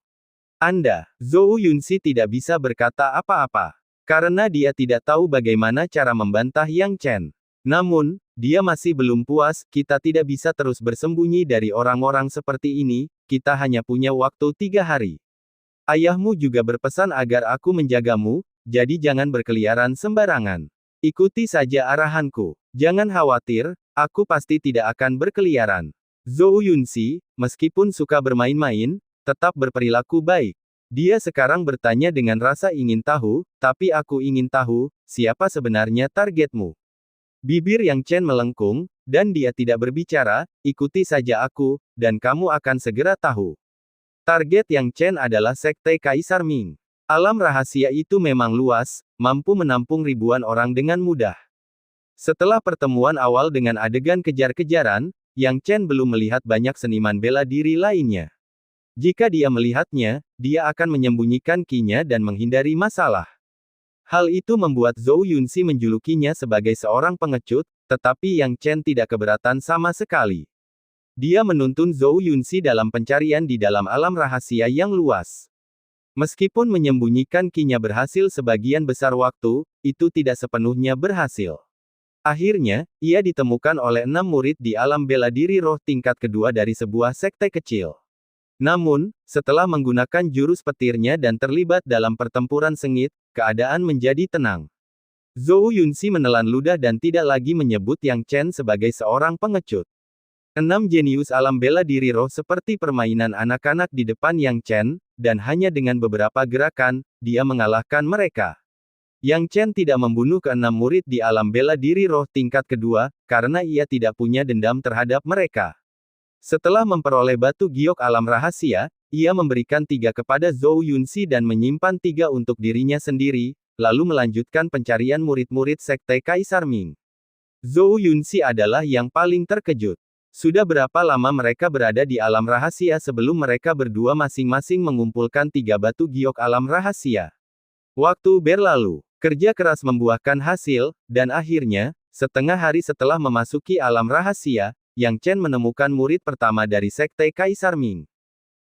Anda, Zhou Yunxi tidak bisa berkata apa-apa. Karena dia tidak tahu bagaimana cara membantah Yang Chen. Namun, dia masih belum puas, "Kita tidak bisa terus bersembunyi dari orang-orang seperti ini, kita hanya punya waktu 3 hari. Ayahmu juga berpesan agar aku menjagamu, jadi jangan berkeliaran sembarangan. Ikuti saja arahanku. Jangan khawatir, aku pasti tidak akan berkeliaran." Zhou Yunxi, meskipun suka bermain-main, tetap berperilaku baik. Dia sekarang bertanya dengan rasa ingin tahu, tapi aku ingin tahu, siapa sebenarnya targetmu? Bibir Yang Chen melengkung, dan dia tidak berbicara, ikuti saja aku, dan kamu akan segera tahu. Target Yang Chen adalah Sekte Kaisar Ming. Alam rahasia itu memang luas, mampu menampung ribuan orang dengan mudah. Setelah pertemuan awal dengan adegan kejar-kejaran, Yang Chen belum melihat banyak seniman bela diri lainnya. Jika dia melihatnya, dia akan menyembunyikan ki-nya dan menghindari masalah. Hal itu membuat Zhou Yunxi menjulukinya sebagai seorang pengecut, tetapi Yang Chen tidak keberatan sama sekali. Dia menuntun Zhou Yunxi dalam pencarian di dalam alam rahasia yang luas. Meskipun menyembunyikan ki-nya berhasil sebagian besar waktu, itu tidak sepenuhnya berhasil. Akhirnya, ia ditemukan oleh 6 murid di alam bela diri roh tingkat kedua dari sebuah sekte kecil. Namun, setelah menggunakan jurus petirnya dan terlibat dalam pertempuran sengit, keadaan menjadi tenang. Zhou Yunxi menelan ludah dan tidak lagi menyebut Yang Chen sebagai seorang pengecut. 6 jenius alam bela diri roh seperti permainan anak-anak di depan Yang Chen, dan hanya dengan beberapa gerakan, dia mengalahkan mereka. Yang Chen tidak membunuh ke-6 murid di alam bela diri roh tingkat kedua, karena ia tidak punya dendam terhadap mereka. Setelah memperoleh batu giok alam rahasia, ia memberikan 3 kepada Zhou Yunxi dan menyimpan 3 untuk dirinya sendiri, lalu melanjutkan pencarian murid-murid Sekte Kaisar Ming. Zhou Yunxi adalah yang paling terkejut. Sudah berapa lama mereka berada di alam rahasia sebelum mereka berdua masing-masing mengumpulkan 3 batu giok alam rahasia. Waktu berlalu, kerja keras membuahkan hasil, dan akhirnya, setengah hari setelah memasuki alam rahasia, Yang Chen menemukan murid pertama dari Sekte Kaisar Ming.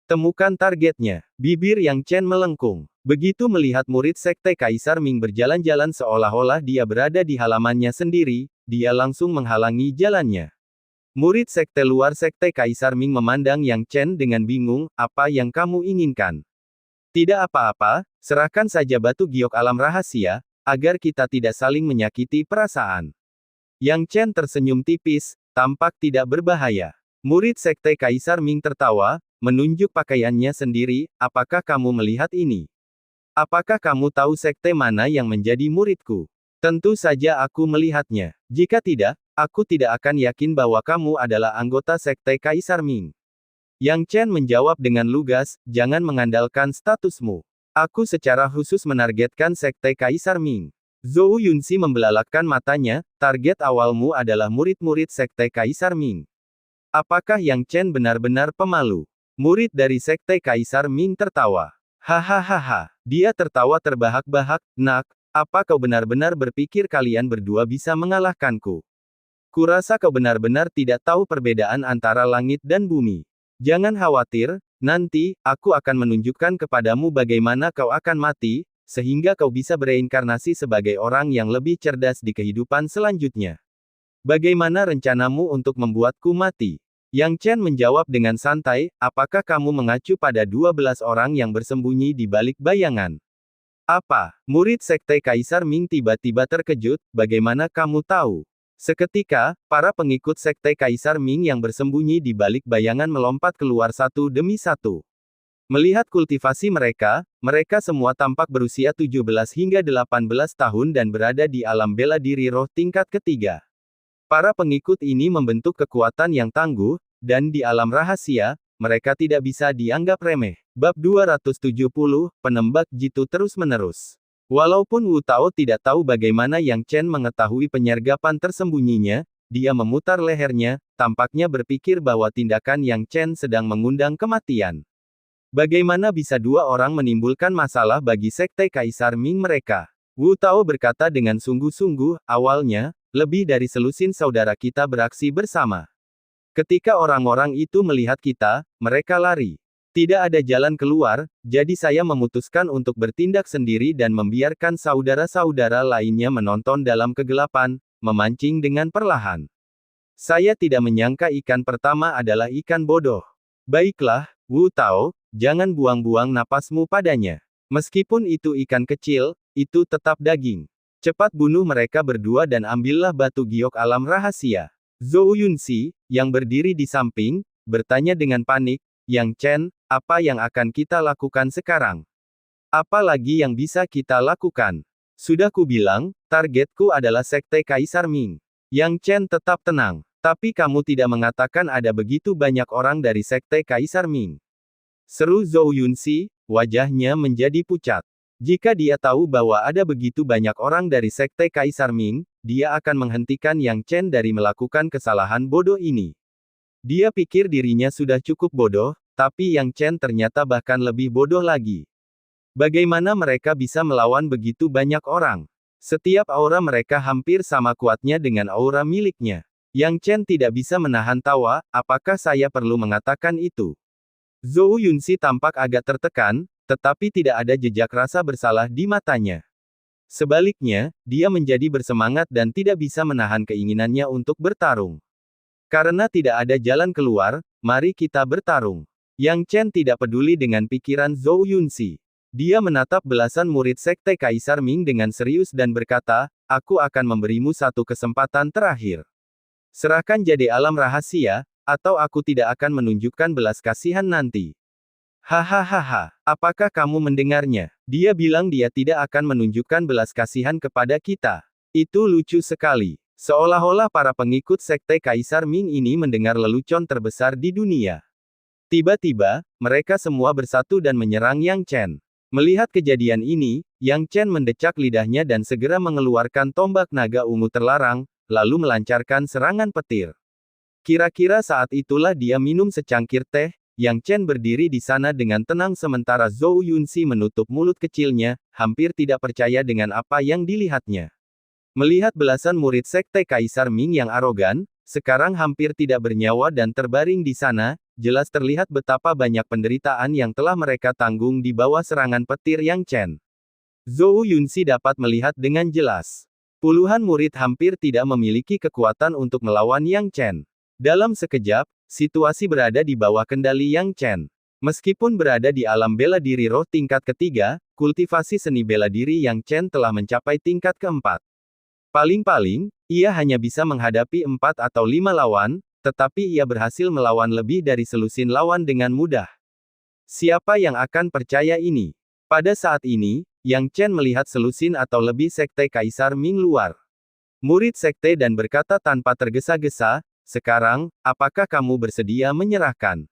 Temukan targetnya. Bibir Yang Chen melengkung. Begitu melihat murid Sekte Kaisar Ming berjalan-jalan seolah-olah dia berada di halamannya sendiri, dia langsung menghalangi jalannya. Murid sekte luar Sekte Kaisar Ming memandang Yang Chen dengan bingung, apa yang kamu inginkan? Tidak apa-apa, serahkan saja batu giok alam rahasia, agar kita tidak saling menyakiti perasaan. Yang Chen tersenyum tipis, tampak tidak berbahaya. Murid Sekte Kaisar Ming tertawa, menunjuk pakaiannya sendiri, apakah kamu melihat ini? Apakah kamu tahu sekte mana yang menjadi muridku? Tentu saja aku melihatnya. Jika tidak, aku tidak akan yakin bahwa kamu adalah anggota Sekte Kaisar Ming. Yang Chen menjawab dengan lugas, jangan mengandalkan statusmu. Aku secara khusus menargetkan Sekte Kaisar Ming. Zhou Yunxi membelalakkan matanya, target awalmu adalah murid-murid Sekte Kaisar Ming. Apakah Yang Chen benar-benar pemalu? Murid dari Sekte Kaisar Ming tertawa. Hahaha, dia tertawa terbahak-bahak, nak, apa kau benar-benar berpikir kalian berdua bisa mengalahkanku? Kurasa kau benar-benar tidak tahu perbedaan antara langit dan bumi. Jangan khawatir, nanti, aku akan menunjukkan kepadamu bagaimana kau akan mati, sehingga kau bisa bereinkarnasi sebagai orang yang lebih cerdas di kehidupan selanjutnya. Bagaimana rencanamu untuk membuatku mati? Yang Chen menjawab dengan santai, apakah kamu mengacu pada 12 orang yang bersembunyi di balik bayangan? Apa? Murid Sekte Kaisar Ming tiba-tiba terkejut, bagaimana kamu tahu? Seketika, para pengikut Sekte Kaisar Ming yang bersembunyi di balik bayangan melompat keluar satu demi satu. Melihat kultivasi mereka, mereka semua tampak berusia 17 hingga 18 tahun dan berada di alam bela diri roh tingkat ketiga. Para pengikut ini membentuk kekuatan yang tangguh, dan di alam rahasia, mereka tidak bisa dianggap remeh. Bab 270, Penembak Jitu terus-menerus. Walaupun Wu Tao tidak tahu bagaimana Yang Chen mengetahui penyergapan tersembunyinya, dia memutar lehernya, tampaknya berpikir bahwa tindakan Yang Chen sedang mengundang kematian. Bagaimana bisa 2 orang menimbulkan masalah bagi Sekte Kaisar Ming mereka? Wu Tao berkata dengan sungguh-sungguh, awalnya, lebih dari selusin saudara kita beraksi bersama. Ketika orang-orang itu melihat kita, mereka lari. Tidak ada jalan keluar, jadi saya memutuskan untuk bertindak sendiri dan membiarkan saudara-saudara lainnya menonton dalam kegelapan, memancing dengan perlahan. Saya tidak menyangka ikan pertama adalah ikan bodoh. Baiklah, Wu Tao, jangan buang-buang napasmu padanya. Meskipun itu ikan kecil, itu tetap daging. Cepat bunuh mereka berdua dan ambillah batu giok alam rahasia. Zhou Yunxi, yang berdiri di samping, bertanya dengan panik, Yang Chen, apa yang akan kita lakukan sekarang? Apa lagi yang bisa kita lakukan? Sudah kubilang, targetku adalah Sekte Kaisar Ming. Yang Chen tetap tenang. Tapi kamu tidak mengatakan ada begitu banyak orang dari Sekte Kaisar Ming. Seru Zhou Yunxi, wajahnya menjadi pucat. Jika dia tahu bahwa ada begitu banyak orang dari Sekte Kaisar Ming, dia akan menghentikan Yang Chen dari melakukan kesalahan bodoh ini. Dia pikir dirinya sudah cukup bodoh, tapi Yang Chen ternyata bahkan lebih bodoh lagi. Bagaimana mereka bisa melawan begitu banyak orang? Setiap aura mereka hampir sama kuatnya dengan aura miliknya. Yang Chen tidak bisa menahan tawa, apakah saya perlu mengatakan itu? Zhou Yunxi tampak agak tertekan, tetapi tidak ada jejak rasa bersalah di matanya. Sebaliknya, dia menjadi bersemangat dan tidak bisa menahan keinginannya untuk bertarung. Karena tidak ada jalan keluar, mari kita bertarung. Yang Chen tidak peduli dengan pikiran Zhou Yunxi. Dia menatap belasan murid Sekte Kaisar Ming dengan serius dan berkata, aku akan memberimu satu kesempatan terakhir. Serahkan jade alam rahasia, atau aku tidak akan menunjukkan belas kasihan nanti. Hahaha, apakah kamu mendengarnya? Dia bilang dia tidak akan menunjukkan belas kasihan kepada kita. Itu lucu sekali. Seolah-olah para pengikut Sekte Kaisar Ming ini mendengar lelucon terbesar di dunia. Tiba-tiba, mereka semua bersatu dan menyerang Yang Chen. Melihat kejadian ini, Yang Chen mendecak lidahnya dan segera mengeluarkan tombak naga ungu terlarang, lalu melancarkan serangan petir. Kira-kira saat itulah dia minum secangkir teh. Yang Chen berdiri di sana dengan tenang sementara Zhou Yunxi menutup mulut kecilnya, hampir tidak percaya dengan apa yang dilihatnya. Melihat belasan murid Sekte Kaisar Ming yang arogan, sekarang hampir tidak bernyawa dan terbaring di sana, jelas terlihat betapa banyak penderitaan yang telah mereka tanggung di bawah serangan petir Yang Chen. Zhou Yunxi dapat melihat dengan jelas. Puluhan murid hampir tidak memiliki kekuatan untuk melawan Yang Chen. Dalam sekejap, situasi berada di bawah kendali Yang Chen. Meskipun berada di alam bela diri roh tingkat ketiga, kultivasi seni bela diri Yang Chen telah mencapai tingkat keempat. Paling-paling, ia hanya bisa menghadapi 4 atau 5 lawan, tetapi ia berhasil melawan lebih dari selusin lawan dengan mudah. Siapa yang akan percaya ini? Pada saat ini, Yang Chen melihat selusin atau lebih Sekte Kaisar Ming luar. Murid Sekte dan berkata tanpa tergesa-gesa, sekarang, apakah kamu bersedia menyerahkan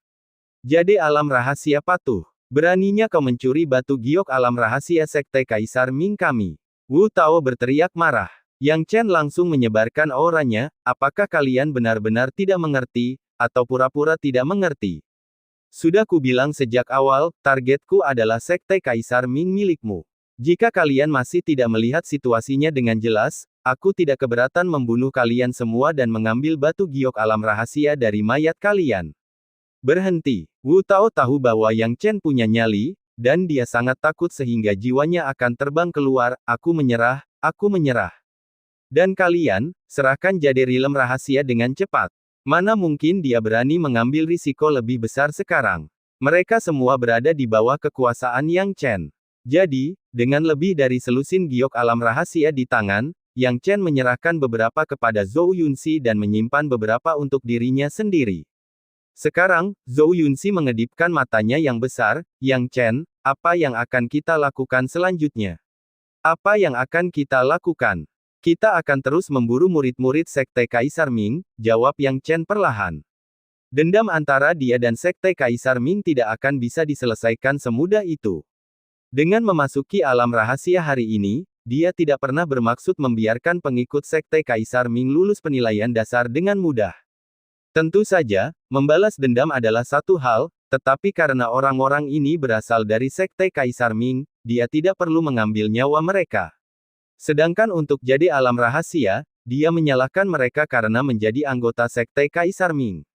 jade alam rahasia patuh? Beraninya kau mencuri batu giok alam rahasia Sekte Kaisar Ming kami? Wu Tao berteriak marah. Yang Chen langsung menyebarkan auranya, apakah kalian benar-benar tidak mengerti, atau pura-pura tidak mengerti? Sudah kubilang sejak awal, targetku adalah Sekte Kaisar Ming milikmu. Jika kalian masih tidak melihat situasinya dengan jelas, aku tidak keberatan membunuh kalian semua dan mengambil batu giok alam rahasia dari mayat kalian. Berhenti. Wu Tao tahu bahwa Yang Chen punya nyali, dan dia sangat takut sehingga jiwanya akan terbang keluar, aku menyerah, aku menyerah. Dan kalian, serahkan jade rilem rahasia dengan cepat. Mana mungkin dia berani mengambil risiko lebih besar sekarang. Mereka semua berada di bawah kekuasaan Yang Chen. Jadi, dengan lebih dari selusin giok alam rahasia di tangan, Yang Chen menyerahkan beberapa kepada Zhou Yunxi dan menyimpan beberapa untuk dirinya sendiri. Sekarang, Zhou Yunxi mengedipkan matanya yang besar, Yang Chen, apa yang akan kita lakukan selanjutnya? Apa yang akan kita lakukan? Kita akan terus memburu murid-murid Sekte Kaisar Ming, jawab Yang Chen perlahan. Dendam antara dia dan Sekte Kaisar Ming tidak akan bisa diselesaikan semudah itu. Dengan memasuki alam rahasia hari ini, dia tidak pernah bermaksud membiarkan pengikut Sekte Kaisar Ming lulus penilaian dasar dengan mudah. Tentu saja, membalas dendam adalah satu hal, tetapi karena orang-orang ini berasal dari Sekte Kaisar Ming, dia tidak perlu mengambil nyawa mereka. Sedangkan untuk jadi alam rahasia, dia menyalahkan mereka karena menjadi anggota Sekte Kaisar Ming.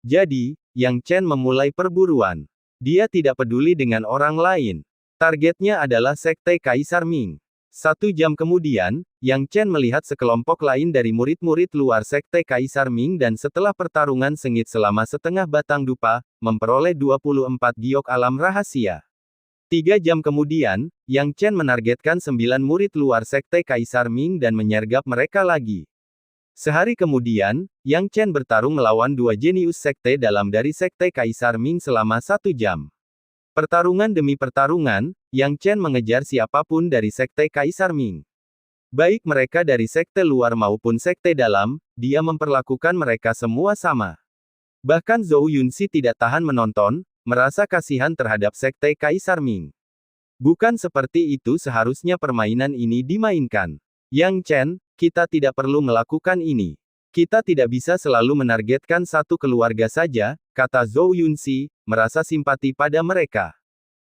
Jadi, Yang Chen memulai perburuan. Dia tidak peduli dengan orang lain. Targetnya adalah Sekte Kaisar Ming. 1 jam kemudian, Yang Chen melihat sekelompok lain dari murid-murid luar Sekte Kaisar Ming dan setelah pertarungan sengit selama setengah batang dupa, memperoleh 24 giok alam rahasia. 3 jam kemudian, Yang Chen menargetkan 9 murid luar Sekte Kaisar Ming dan menyergap mereka lagi. Sehari kemudian, Yang Chen bertarung melawan dua jenius sekte dalam dari sekte Kaisar Ming selama 1 jam. Pertarungan demi pertarungan, Yang Chen mengejar siapapun dari sekte Kaisar Ming. Baik mereka dari sekte luar maupun sekte dalam, dia memperlakukan mereka semua sama. Bahkan Zhou Yunxi tidak tahan menonton, merasa kasihan terhadap sekte Kaisar Ming. Bukan seperti itu seharusnya permainan ini dimainkan. Yang Chen, kita tidak perlu melakukan ini. Kita tidak bisa selalu menargetkan satu keluarga saja, kata Zhou Yunxi, merasa simpati pada mereka.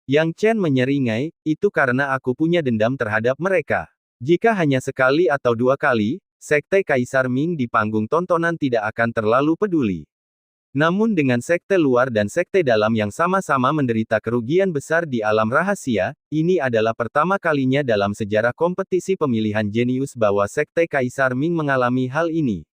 Yang Chen menyeringai, itu karena aku punya dendam terhadap mereka. Jika hanya sekali atau 2 kali, sekte Kaisar Ming di panggung tontonan tidak akan terlalu peduli. Namun dengan sekte luar dan sekte dalam yang sama-sama menderita kerugian besar di alam rahasia, ini adalah pertama kalinya dalam sejarah kompetisi pemilihan jenius bahwa sekte Kaisar Ming mengalami hal ini.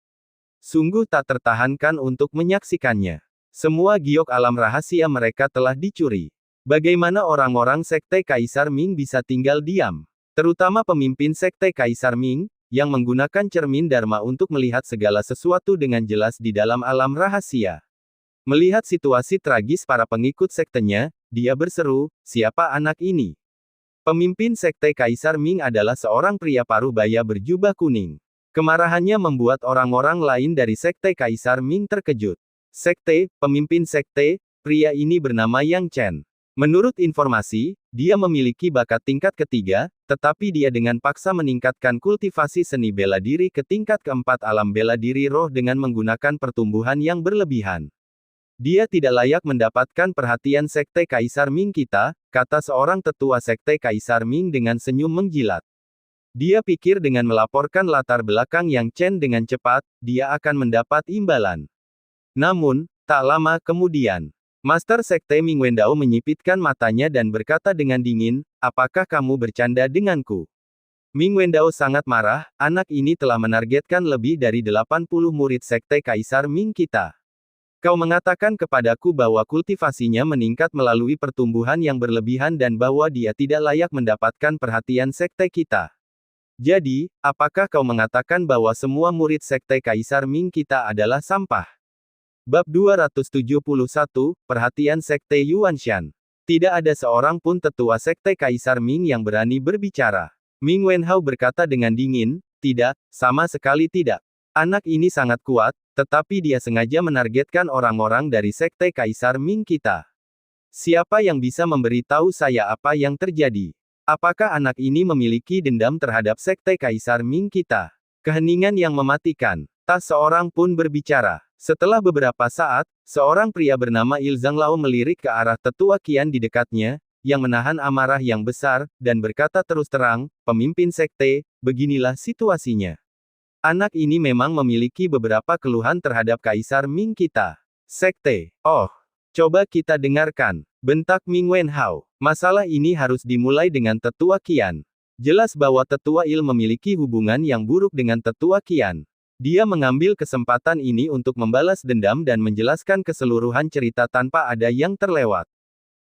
Sungguh tak tertahankan untuk menyaksikannya. Semua giok alam rahasia mereka telah dicuri. Bagaimana orang-orang sekte Kaisar Ming bisa tinggal diam? Terutama pemimpin sekte Kaisar Ming, yang menggunakan cermin Dharma untuk melihat segala sesuatu dengan jelas di dalam alam rahasia. Melihat situasi tragis para pengikut sektenya, dia berseru, siapa anak ini? Pemimpin sekte Kaisar Ming adalah seorang pria paruh baya berjubah kuning. Kemarahannya membuat orang-orang lain dari sekte Kaisar Ming terkejut. Pemimpin sekte, pria ini bernama Yang Chen. Menurut informasi, dia memiliki bakat tingkat ketiga, tetapi dia dengan paksa meningkatkan kultivasi seni bela diri ke tingkat keempat alam bela diri roh dengan menggunakan pertumbuhan yang berlebihan. Dia tidak layak mendapatkan perhatian sekte Kaisar Ming kita, kata seorang tetua sekte Kaisar Ming dengan senyum menjilat. Dia pikir dengan melaporkan latar belakang Yang Chen dengan cepat, dia akan mendapat imbalan. Namun, tak lama kemudian, Master Sekte Ming Wendao menyipitkan matanya dan berkata dengan dingin, apakah kamu bercanda denganku? Ming Wendao sangat marah, anak ini telah menargetkan lebih dari 80 murid Sekte Kaisar Ming kita. Kau mengatakan kepadaku bahwa kultivasinya meningkat melalui pertumbuhan yang berlebihan dan bahwa dia tidak layak mendapatkan perhatian Sekte kita. Jadi, apakah kau mengatakan bahwa semua murid Sekte Kaisar Ming kita adalah sampah? Bab 271, Perhatian Sekte Yuanshan. Tidak ada seorang pun tetua Sekte Kaisar Ming yang berani berbicara. Ming Wenhao berkata dengan dingin, tidak, sama sekali tidak. Anak ini sangat kuat, tetapi dia sengaja menargetkan orang-orang dari Sekte Kaisar Ming kita. Siapa yang bisa memberitahu saya apa yang terjadi? Apakah anak ini memiliki dendam terhadap Sekte Kaisar Ming kita? Keheningan yang mematikan. Tak seorang pun berbicara. Setelah beberapa saat, seorang pria bernama Il Zhanglao melirik ke arah tetua Qian di dekatnya, yang menahan amarah yang besar, dan berkata terus terang, pemimpin sekte, beginilah situasinya. Anak ini memang memiliki beberapa keluhan terhadap Kaisar Ming kita. Sekte, oh, coba kita dengarkan, bentak Ming Wenhao. Masalah ini harus dimulai dengan tetua Qian. Jelas bahwa tetua Il memiliki hubungan yang buruk dengan tetua Qian. Dia mengambil kesempatan ini untuk membalas dendam dan menjelaskan keseluruhan cerita tanpa ada yang terlewat.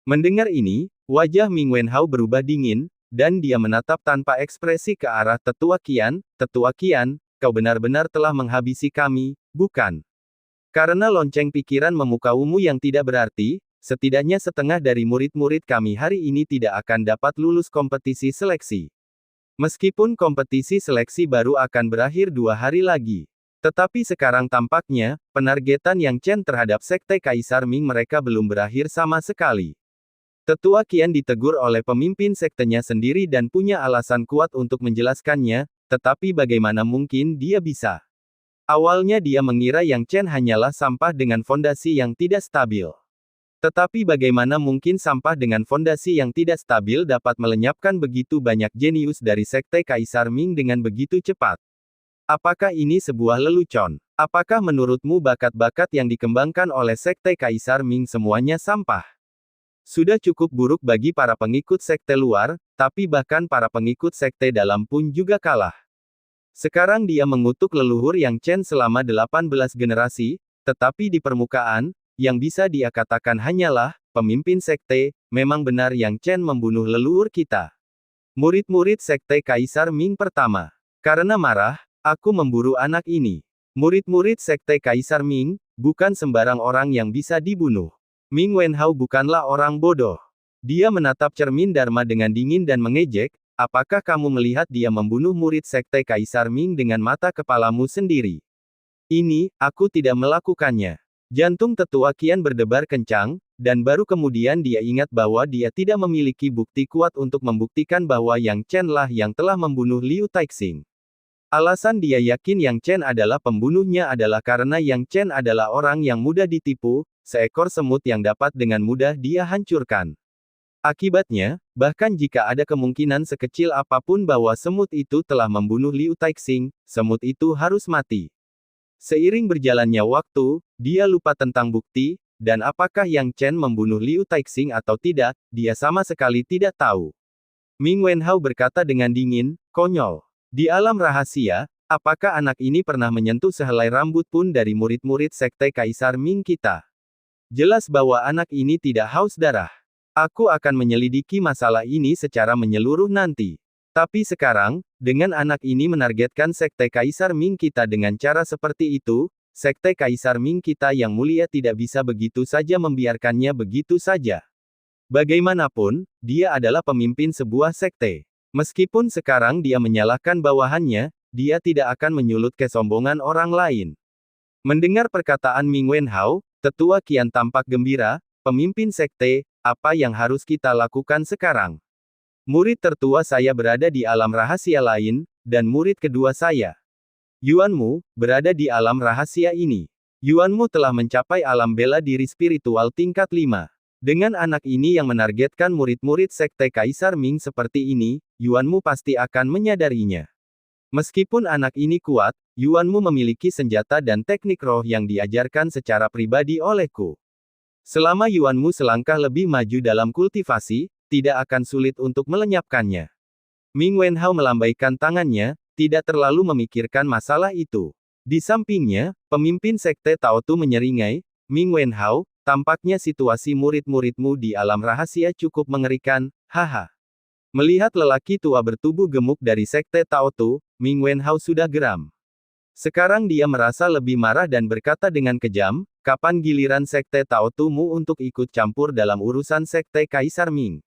Mendengar ini, wajah Ming Wenhao berubah dingin, dan dia menatap tanpa ekspresi ke arah tetua Qian. Tetua Qian, kau benar-benar telah menghabisi kami, bukan? Karena lonceng pikiran memukaumu yang tidak berarti, setidaknya setengah dari murid-murid kami hari ini tidak akan dapat lulus kompetisi seleksi. Meskipun kompetisi seleksi baru akan berakhir 2 hari lagi. Tetapi sekarang tampaknya, penargetan Yang Chen terhadap Sekte Kaisar Ming mereka belum berakhir sama sekali. Tetua Qian ditegur oleh pemimpin sektenya sendiri dan punya alasan kuat untuk menjelaskannya, tetapi bagaimana mungkin dia bisa? Awalnya dia mengira Yang Chen hanyalah sampah dengan fondasi yang tidak stabil. Tetapi bagaimana mungkin sampah dengan fondasi yang tidak stabil dapat melenyapkan begitu banyak jenius dari Sekte Kaisar Ming dengan begitu cepat? Apakah ini sebuah lelucon? Apakah menurutmu bakat-bakat yang dikembangkan oleh Sekte Kaisar Ming semuanya sampah? Sudah cukup buruk bagi para pengikut sekte luar, tapi bahkan para pengikut sekte dalam pun juga kalah. Sekarang dia mengutuk leluhur Yang Chen selama 18 generasi, tetapi di permukaan, yang bisa dia katakan hanyalah, pemimpin sekte, memang benar Yang Chen membunuh leluhur kita. Murid-murid sekte Kaisar Ming pertama. Karena marah, aku memburu anak ini. Murid-murid Sekte Kaisar Ming, bukan sembarang orang yang bisa dibunuh. Ming Wenhao bukanlah orang bodoh. Dia menatap cermin Dharma dengan dingin dan mengejek, apakah kamu melihat dia membunuh murid Sekte Kaisar Ming dengan mata kepalamu sendiri? Ini, aku tidak melakukannya. Jantung tetua Qian berdebar kencang, dan baru kemudian dia ingat bahwa dia tidak memiliki bukti kuat untuk membuktikan bahwa Yang Chen lah yang telah membunuh Liu Taixing. Alasan dia yakin Yang Chen adalah pembunuhnya adalah karena Yang Chen adalah orang yang mudah ditipu, seekor semut yang dapat dengan mudah dia hancurkan. Akibatnya, bahkan jika ada kemungkinan sekecil apapun bahwa semut itu telah membunuh Liu Taixing, semut itu harus mati. Seiring berjalannya waktu, dia lupa tentang bukti, dan apakah Yang Chen membunuh Liu Taixing atau tidak, dia sama sekali tidak tahu. Ming Wenhao berkata dengan dingin, konyol. Di alam rahasia, apakah anak ini pernah menyentuh sehelai rambut pun dari murid-murid Sekte Kaisar Ming kita? Jelas bahwa anak ini tidak haus darah. Aku akan menyelidiki masalah ini secara menyeluruh nanti. Tapi sekarang, dengan anak ini menargetkan Sekte Kaisar Ming kita dengan cara seperti itu, Sekte Kaisar Ming kita yang mulia tidak bisa begitu saja membiarkannya begitu saja. Bagaimanapun, dia adalah pemimpin sebuah sekte. Meskipun sekarang dia menyalahkan bawahannya, dia tidak akan menyulut kesombongan orang lain. Mendengar perkataan Ming Wenhao, tetua Qian tampak gembira, pemimpin sekte, apa yang harus kita lakukan sekarang? Murid tertua saya berada di alam rahasia lain, dan murid kedua saya, Yuanmu, berada di alam rahasia ini. Yuanmu telah mencapai alam bela diri spiritual tingkat 5. Dengan anak ini yang menargetkan murid-murid Sekte Kaisar Ming seperti ini, Yuanmu pasti akan menyadarinya. Meskipun anak ini kuat, Yuanmu memiliki senjata dan teknik roh yang diajarkan secara pribadi olehku. Selama Yuanmu selangkah lebih maju dalam kultivasi, tidak akan sulit untuk melenyapkannya. Ming Wenhao melambaikan tangannya, tidak terlalu memikirkan masalah itu. Di sampingnya, pemimpin Sekte Tao Tu menyeringai, Ming Wenhao, tampaknya situasi murid-muridmu di alam rahasia cukup mengerikan, haha. Melihat lelaki tua bertubuh gemuk dari Sekte Tao Tu, Ming Wenhao sudah geram. Sekarang dia merasa lebih marah dan berkata dengan kejam, kapan giliran Sekte Tao Tu-mu untuk ikut campur dalam urusan Sekte Kaisar Ming?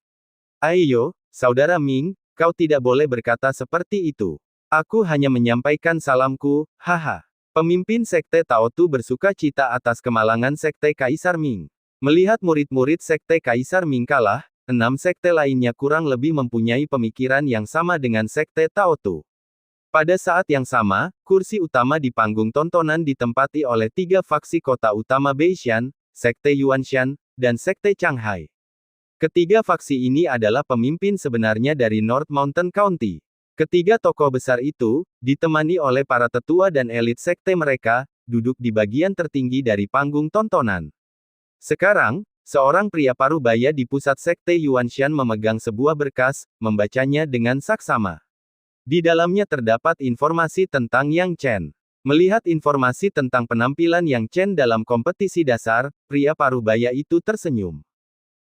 Ayo, saudara Ming, kau tidak boleh berkata seperti itu. Aku hanya menyampaikan salamku, haha. Pemimpin Sekte Tao Tu bersuka cita atas kemalangan Sekte Kaisar Ming. Melihat murid-murid Sekte Kaisar Ming kalah, 6 sekte lainnya kurang lebih mempunyai pemikiran yang sama dengan Sekte Tao Tu. Pada saat yang sama, kursi utama di panggung tontonan ditempati oleh 3 faksi kota utama Beishan, Sekte Yuanshan, dan Sekte Changhai. Ketiga faksi ini adalah pemimpin sebenarnya dari North Mountain County. Ketiga tokoh besar itu, ditemani oleh para tetua dan elit sekte mereka, duduk di bagian tertinggi dari panggung tontonan. Sekarang, seorang pria parubaya di pusat sekte Yuanshan memegang sebuah berkas, membacanya dengan saksama. Di dalamnya terdapat informasi tentang Yang Chen. Melihat informasi tentang penampilan Yang Chen dalam kompetisi dasar, pria parubaya itu tersenyum.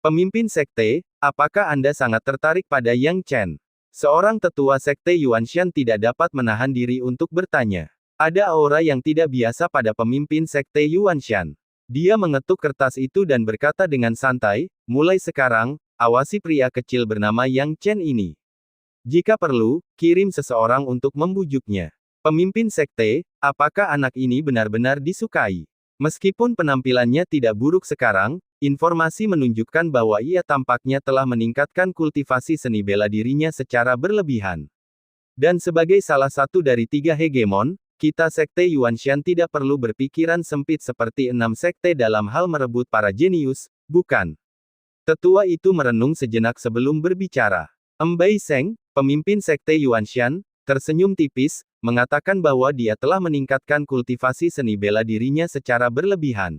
Pemimpin sekte, apakah Anda sangat tertarik pada Yang Chen? Seorang tetua sekte Yuanshan tidak dapat menahan diri untuk bertanya. Ada aura yang tidak biasa pada pemimpin sekte Yuanshan. Dia mengetuk kertas itu dan berkata dengan santai, mulai sekarang, awasi pria kecil bernama Yang Chen ini. Jika perlu, kirim seseorang untuk membujuknya. Pemimpin sekte, apakah anak ini benar-benar disukai? Meskipun penampilannya tidak buruk sekarang, informasi menunjukkan bahwa ia tampaknya telah meningkatkan kultivasi seni bela dirinya secara berlebihan. Dan sebagai salah satu dari 3 hegemon, kita Sekte Yuanshan tidak perlu berpikiran sempit seperti 6 sekte dalam hal merebut para jenius, bukan? Tetua itu merenung sejenak sebelum berbicara. Bai Seng, pemimpin Sekte Yuanshan, tersenyum tipis, mengatakan bahwa dia telah meningkatkan kultivasi seni bela dirinya secara berlebihan.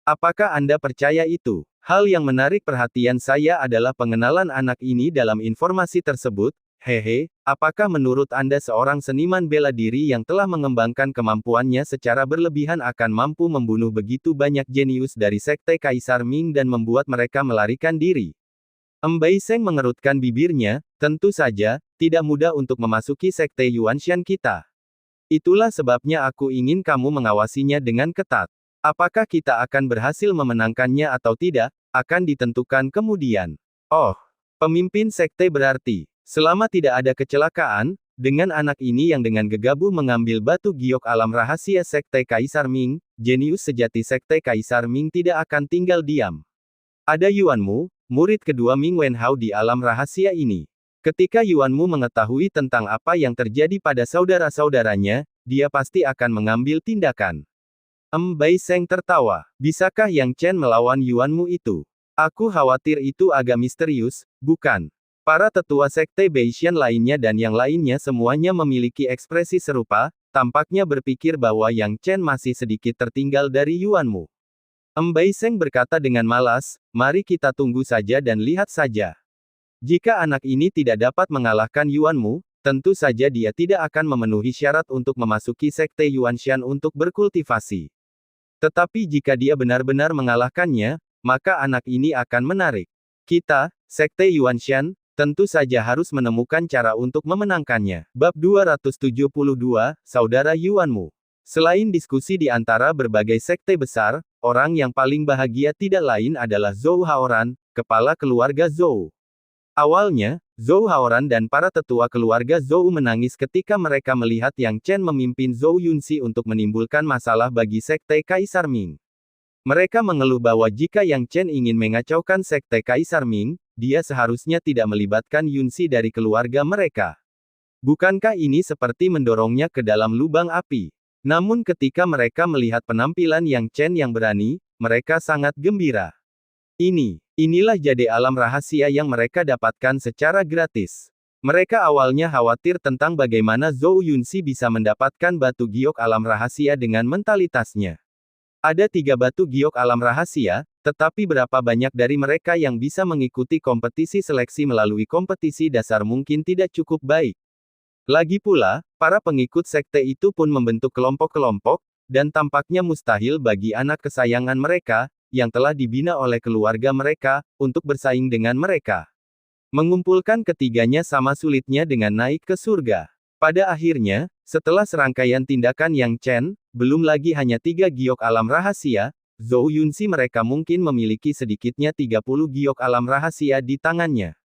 Apakah Anda percaya itu? Hal yang menarik perhatian saya adalah pengenalan anak ini dalam informasi tersebut. Hehe, apakah menurut Anda seorang seniman bela diri yang telah mengembangkan kemampuannya secara berlebihan akan mampu membunuh begitu banyak jenius dari Sekte Kaisar Ming dan membuat mereka melarikan diri? Bai Seng mengerutkan bibirnya, tentu saja, tidak mudah untuk memasuki Sekte Yuanshan kita. Itulah sebabnya aku ingin kamu mengawasinya dengan ketat. Apakah kita akan berhasil memenangkannya atau tidak, akan ditentukan kemudian. Oh, pemimpin sekte berarti, selama tidak ada kecelakaan, dengan anak ini yang dengan gegabah mengambil batu giok alam rahasia sekte Kaisar Ming, jenius sejati sekte Kaisar Ming tidak akan tinggal diam. Ada Yuanmu, murid kedua Ming Wenhao di alam rahasia ini. Ketika Yuanmu mengetahui tentang apa yang terjadi pada saudara-saudaranya, dia pasti akan mengambil tindakan. Bai Seng tertawa. Bisakah Yang Chen melawan Yuanmu itu? Aku khawatir itu agak misterius, bukan? Para tetua sekte Beishan lainnya dan yang lainnya semuanya memiliki ekspresi serupa, tampaknya berpikir bahwa Yang Chen masih sedikit tertinggal dari Yuanmu. Bai Seng berkata dengan malas, mari kita tunggu saja dan lihat saja. Jika anak ini tidak dapat mengalahkan Yuanmu, tentu saja dia tidak akan memenuhi syarat untuk memasuki sekte Yuanshan untuk berkultivasi. Tetapi jika dia benar-benar mengalahkannya, maka anak ini akan menarik. Kita, sekte Yuanshan, tentu saja harus menemukan cara untuk memenangkannya. Bab 272, Saudara Yuanmu. Selain diskusi di antara berbagai sekte besar, orang yang paling bahagia tidak lain adalah Zhou Haoran, kepala keluarga Zhou. Awalnya, Zhou Haoran dan para tetua keluarga Zhou menangis ketika mereka melihat Yang Chen memimpin Zhou Yunxi untuk menimbulkan masalah bagi sekte Kaisar Ming. Mereka mengeluh bahwa jika Yang Chen ingin mengacaukan sekte Kaisar Ming, dia seharusnya tidak melibatkan Yunxi dari keluarga mereka. Bukankah ini seperti mendorongnya ke dalam lubang api? Namun ketika mereka melihat penampilan Yang Chen yang berani, mereka sangat gembira. Inilah jade alam rahasia yang mereka dapatkan secara gratis. Mereka awalnya khawatir tentang bagaimana Zhou Yunxi bisa mendapatkan batu giok alam rahasia dengan mentalitasnya. Ada 3 batu giok alam rahasia, tetapi berapa banyak dari mereka yang bisa mengikuti kompetisi seleksi melalui kompetisi dasar mungkin tidak cukup baik. Lagi pula, para pengikut sekte itu pun membentuk kelompok-kelompok, dan tampaknya mustahil bagi anak kesayangan mereka, yang telah dibina oleh keluarga mereka, untuk bersaing dengan mereka. Mengumpulkan ketiganya sama sulitnya dengan naik ke surga. Pada akhirnya, setelah serangkaian tindakan Yang Chen, belum lagi hanya 3 giok alam rahasia, Zhou Yunxi mereka mungkin memiliki sedikitnya 30 giok alam rahasia di tangannya.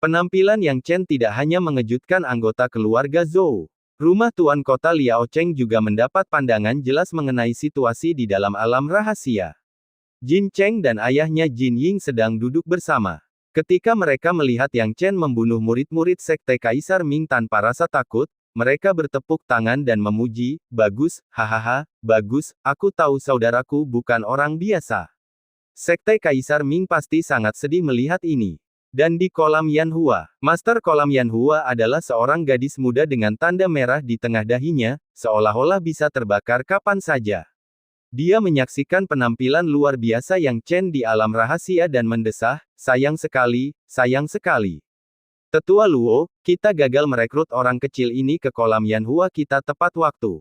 Penampilan Yang Chen tidak hanya mengejutkan anggota keluarga Zhou. Rumah Tuan Kota Liao Cheng juga mendapat pandangan jelas mengenai situasi di dalam alam rahasia. Jin Cheng dan ayahnya Jin Ying sedang duduk bersama. Ketika mereka melihat Yang Chen membunuh murid-murid sekte Kaisar Ming tanpa rasa takut, mereka bertepuk tangan dan memuji, bagus, hahaha, bagus, aku tahu saudaraku bukan orang biasa. Sekte Kaisar Ming pasti sangat sedih melihat ini. Dan di kolam Yanhua, Master Kolam Yanhua adalah seorang gadis muda dengan tanda merah di tengah dahinya, seolah-olah bisa terbakar kapan saja. Dia menyaksikan penampilan luar biasa Yang Chen di alam rahasia dan mendesah, sayang sekali, sayang sekali. Tetua Luo, kita gagal merekrut orang kecil ini ke kolam Yanhua kita tepat waktu.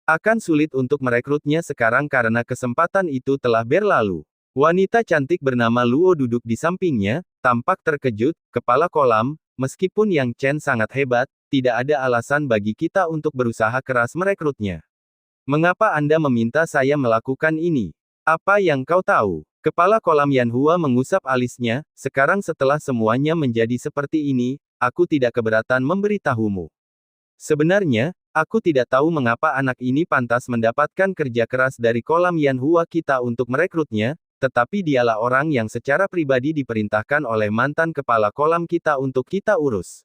Akan sulit untuk merekrutnya sekarang karena kesempatan itu telah berlalu. Wanita cantik bernama Luo duduk di sampingnya, tampak terkejut, kepala kolam, meskipun Yang Chen sangat hebat, tidak ada alasan bagi kita untuk berusaha keras merekrutnya. Mengapa Anda meminta saya melakukan ini? Apa yang kau tahu? Kepala kolam Yanhua mengusap alisnya, sekarang setelah semuanya menjadi seperti ini, aku tidak keberatan memberitahumu. Sebenarnya, aku tidak tahu mengapa anak ini pantas mendapatkan kerja keras dari kolam Yanhua kita untuk merekrutnya, tetapi dialah orang yang secara pribadi diperintahkan oleh mantan kepala kolam kita untuk kita urus.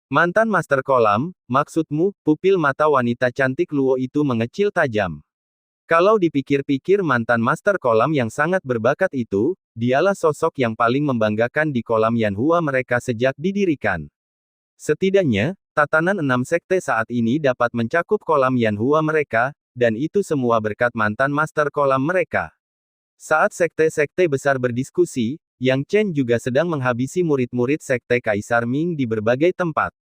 Mantan Master Kolam, maksudmu, pupil mata wanita cantik Luo itu mengecil tajam. Kalau dipikir-pikir mantan Master Kolam yang sangat berbakat itu, dialah sosok yang paling membanggakan di kolam Yanhua mereka sejak didirikan. Setidaknya, tatanan 6 sekte saat ini dapat mencakup kolam Yanhua mereka, dan itu semua berkat mantan Master Kolam mereka. Saat sekte-sekte besar berdiskusi, Yang Chen juga sedang menghabisi murid-murid sekte Kaisar Ming di berbagai tempat.